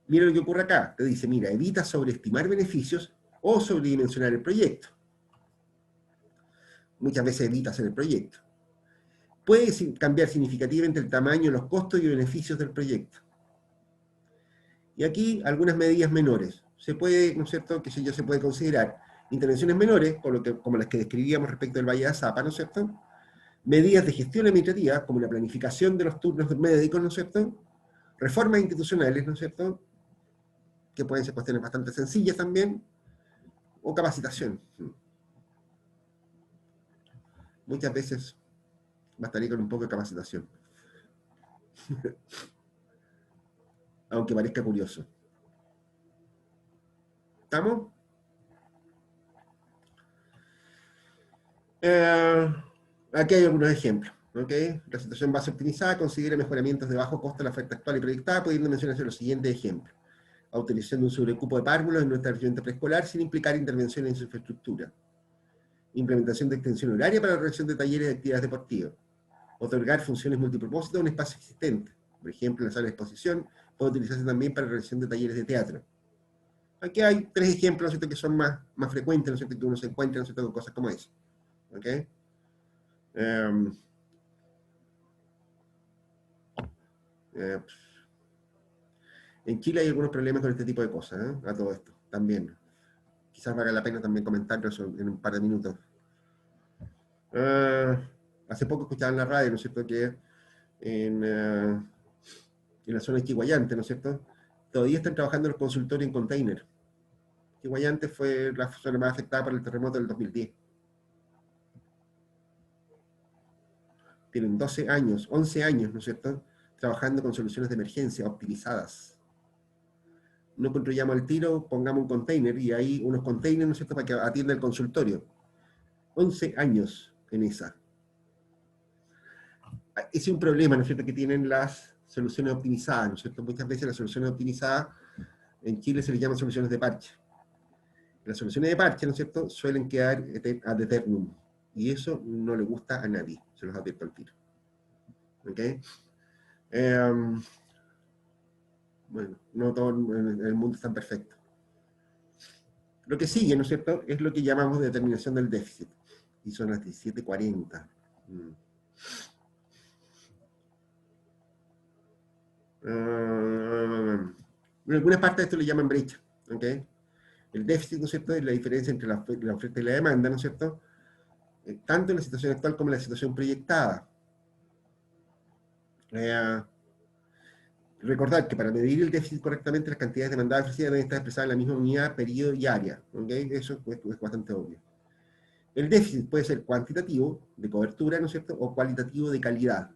Mira lo que ocurre acá. Te dice, mira, evita sobreestimar beneficios o sobredimensionar el proyecto. Muchas veces evita hacer el proyecto. Puede cambiar significativamente el tamaño, los costos y beneficios del proyecto. Y aquí algunas medidas menores. Se puede, ¿no es cierto?, que se puede considerar intervenciones menores, como las que describíamos respecto del Valle de Azapa, ¿no es cierto? Medidas de gestión administrativa, como la planificación de los turnos médicos, ¿no es cierto? Reformas institucionales, ¿no es cierto?, que pueden ser cuestiones bastante sencillas también, o capacitación. Muchas veces bastaría con un poco de capacitación, aunque parezca curioso. ¿Estamos? Aquí hay algunos ejemplos. ¿Okay? La situación base optimizada considera mejoramientos de bajo costo de la oferta actual y proyectada, pudiendo mencionarse los siguientes ejemplos. Autorización de un sobrecupo de párvulos en nuestra región preescolar sin implicar intervenciones en su infraestructura. Implementación de extensión horaria para la realización de talleres de actividades deportivas. Otorgar funciones multipropósito a un espacio existente. Por ejemplo, la sala de exposición puede utilizarse también para la realización de talleres de teatro. Aquí hay 3 ejemplos, ¿no es cierto?, que son más frecuentes, ¿no es cierto?, que uno se encuentra, ¿no es cierto?, con cosas como esa. ¿Okay? En Chile hay algunos problemas con este tipo de cosas, a todo esto, también. Quizás valga la pena también comentarlo eso en un par de minutos. Hace poco escuchaba en la radio, ¿no es cierto?, que en la zona de Chiguayante, ¿no es cierto?, todavía están trabajando los consultorios en container. Chiguayante fue la zona más afectada por el terremoto del 2010. Tienen 12 años, 11 años, ¿no es cierto?, trabajando con soluciones de emergencia optimizadas. No construyamos al tiro, pongamos un container y ahí unos containers, ¿no es cierto?, para que atienda el consultorio. 11 años en esa. Ese es un problema, ¿no es cierto?, que tienen las soluciones optimizadas, ¿no es cierto? Muchas veces las soluciones optimizadas en Chile se les llaman soluciones de parche. Las soluciones de parche, ¿no es cierto?, suelen quedar ad eternum. Y eso no le gusta a nadie, se los advierto al tiro. ¿Ok? Bueno, no todo en el mundo es tan perfecto. Lo que sigue, ¿no es cierto?, es lo que llamamos determinación del déficit. Y son las 17:40. En algunas partes esto le llaman brecha, ¿ok? El déficit, ¿no es cierto?, es la diferencia entre la oferta y la demanda, ¿no es cierto?, tanto en la situación actual como en la situación proyectada. Recordar que para medir el déficit correctamente, las cantidades demandadas y ofrecidas deben estar expresadas en la misma unidad, periodo y área, ¿ok? Eso es bastante obvio. El déficit puede ser cuantitativo, de cobertura, ¿no es cierto?, o cualitativo, de calidad,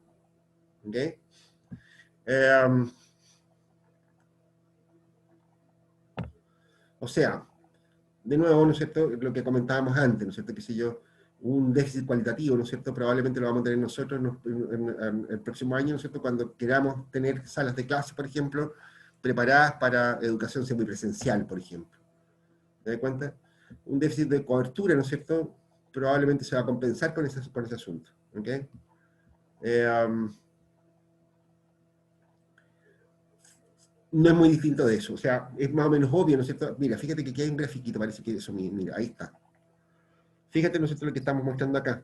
¿ok? O sea, de nuevo, ¿no es cierto?, lo que comentábamos antes, ¿no es cierto?, qué sé yo, un déficit cualitativo, ¿no es cierto?, probablemente lo vamos a tener nosotros en el próximo año, ¿no es cierto?, cuando queramos tener salas de clase, por ejemplo, preparadas para educación semipresencial, por ejemplo. ¿Te das cuenta? Un déficit de cobertura, ¿no es cierto?, probablemente se va a compensar con ese asunto, ¿ok? No es muy distinto de eso, o sea, es más o menos obvio, ¿no es cierto? Mira, fíjate que aquí hay un grafiquito, parece que eso, mira, ahí está. Fíjate, ¿no es cierto?, lo que estamos mostrando acá.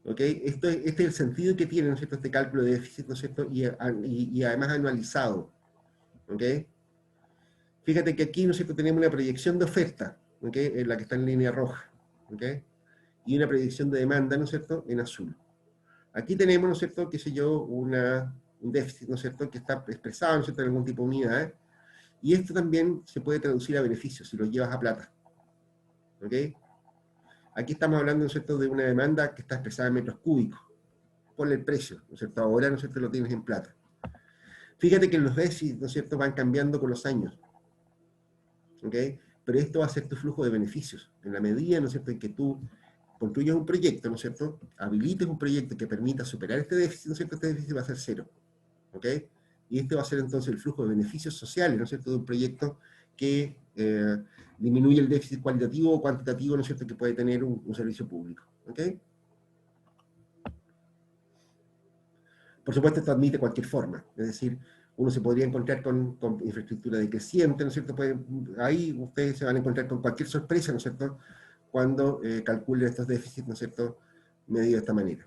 ¿Ok? Este es el sentido que tiene, ¿no es cierto?, este cálculo de déficit, ¿no es cierto?, y además anualizado. ¿Ok? Fíjate que aquí, ¿no es cierto?, tenemos una proyección de oferta, ¿ok?, en la que está en línea roja. ¿Ok? Y una proyección de demanda, ¿no es cierto?, en azul. Aquí tenemos, ¿no es cierto?, qué sé yo, un déficit, ¿no es cierto?, que está expresado, ¿no es cierto?, en algún tipo de unidad, y esto también se puede traducir a beneficios, si lo llevas a plata. ¿Ok? Aquí estamos hablando, ¿no es cierto?, de una demanda que está expresada en metros cúbicos. Ponle el precio, ¿no es cierto? Ahora, ¿no es cierto?, lo tienes en plata. Fíjate que los déficits, ¿no es cierto?, van cambiando con los años. ¿Ok? Pero esto va a ser tu flujo de beneficios. En la medida, ¿no es cierto?, en que tú construyas un proyecto, ¿no es cierto?, habilites un proyecto que permita superar este déficit, ¿no es cierto?, este déficit va a ser cero. ¿Ok? Y este va a ser entonces el flujo de beneficios sociales, ¿no es cierto?, de un proyecto que disminuye el déficit cualitativo o cuantitativo, ¿no es cierto?, que puede tener un servicio público. ¿Ok? Por supuesto, esto admite cualquier forma, es decir, uno se podría encontrar con infraestructura decreciente, ¿no es cierto? Ahí ustedes se van a encontrar con cualquier sorpresa, ¿no es cierto?, cuando calculen estos déficits, ¿no es cierto?, medidos de esta manera.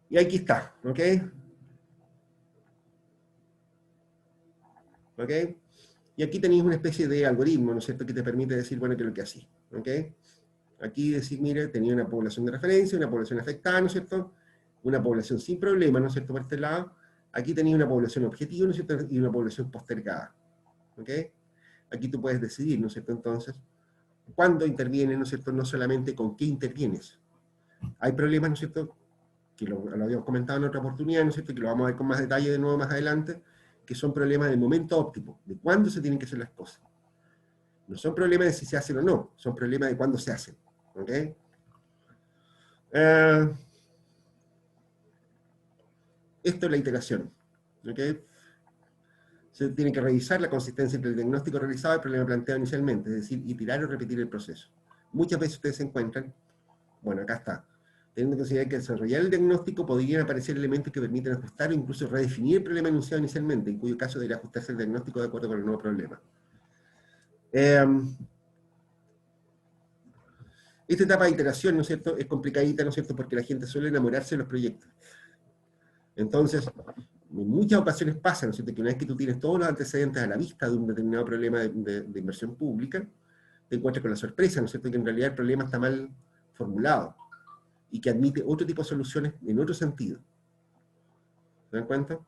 Y aquí está, ¿ok? ¿Ok? Y aquí tenéis una especie de algoritmo, ¿no es cierto?, que te permite decir, bueno, qué es lo que así, ¿ok? Aquí decir, mire, tenía una población de referencia, una población afectada, ¿no es cierto?, una población sin problema, ¿no es cierto?, por este lado. Aquí tenía una población objetiva, ¿no es cierto?, y una población postergada. ¿Ok? Aquí tú puedes decidir, ¿no es cierto?, entonces, cuándo intervienes, ¿no es cierto?, no solamente con qué intervienes. Hay problemas, ¿no es cierto?, que lo habíamos comentado en otra oportunidad, ¿no es cierto?, que lo vamos a ver con más detalle de nuevo más adelante, que son problemas del momento óptimo, de cuándo se tienen que hacer las cosas. No son problemas de si se hacen o no, son problemas de cuándo se hacen. ¿Ok? Esto es la iteración. ¿Ok? Se tiene que revisar la consistencia entre el diagnóstico realizado y el problema planteado inicialmente, es decir, iterar o repetir el proceso. Muchas veces ustedes se encuentran, bueno, acá está, teniendo en consideración que al desarrollar el diagnóstico podrían aparecer elementos que permiten ajustar o incluso redefinir el problema enunciado inicialmente, en cuyo caso debería ajustarse el diagnóstico de acuerdo con el nuevo problema. Esta etapa de iteración, ¿no es cierto?, es complicadita, ¿no es cierto?, porque la gente suele enamorarse de los proyectos. Entonces, en muchas ocasiones pasa, ¿no es cierto?, que una vez que tú tienes todos los antecedentes a la vista de un determinado problema de inversión pública, te encuentras con la sorpresa, ¿no es cierto?, que en realidad el problema está mal formulado y que admite otro tipo de soluciones en otro sentido. ¿Se dan cuenta?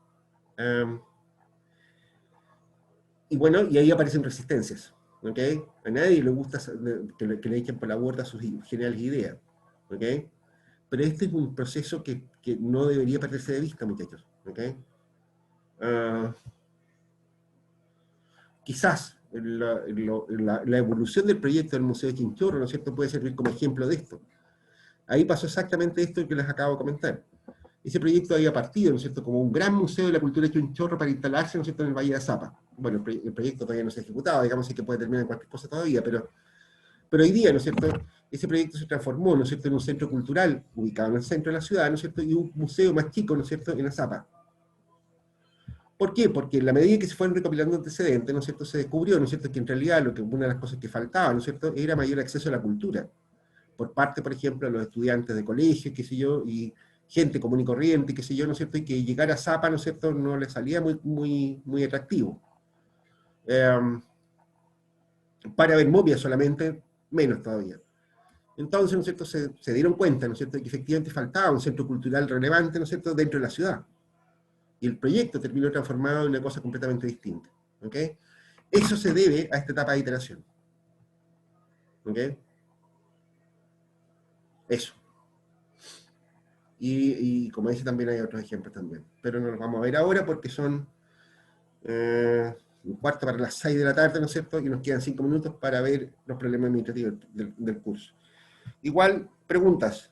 Y bueno, y ahí aparecen resistencias. ¿Ok? A nadie le gusta que le echen por la borda sus geniales ideas. ¿Ok? Pero este es un proceso que no debería perderse de vista, muchachos. ¿Ok? Quizás la evolución del proyecto del Museo de Chinchorro, ¿no es cierto?, puede servir como ejemplo de esto. Ahí pasó exactamente esto que les acabo de comentar. Ese proyecto había partido, ¿no es cierto?, como un gran museo de la cultura de Chinchorro para instalarse, ¿no es cierto?, en el Valle de Azapa. Bueno, el proyecto todavía no se ha ejecutado, digamos que puede terminar en cualquier cosa todavía, pero hoy día, ¿no es cierto?, ese proyecto se transformó, ¿no es cierto?, en un centro cultural ubicado en el centro de la ciudad, ¿no es cierto?, y un museo más chico, ¿no es cierto?, en Azapa. ¿Por qué? Porque en la medida que se fueron recopilando antecedentes, ¿no es cierto?, se descubrió, ¿no es cierto?, que en realidad una de las cosas que faltaba, ¿no es cierto?, era mayor acceso a la cultura, por parte, por ejemplo, de los estudiantes de colegio, qué sé yo, y gente común y corriente, qué sé yo, ¿no es cierto?, y que llegar a Zapa, ¿no es cierto?, no le salía muy atractivo. Para ver momias solamente, menos todavía. Entonces, ¿no es cierto?, se dieron cuenta, ¿no es cierto?, que efectivamente faltaba un centro cultural relevante, ¿no es cierto?, dentro de la ciudad. Y el proyecto terminó transformado en una cosa completamente distinta. ¿Ok? Eso se debe a esta etapa de iteración. ¿Ok? Eso. Y como dice, también hay otros ejemplos también. Pero no los vamos a ver ahora porque son un cuarto para las 6 de la tarde, ¿no es cierto? Y nos quedan 5 minutos para ver los problemas administrativos del curso. Igual, preguntas.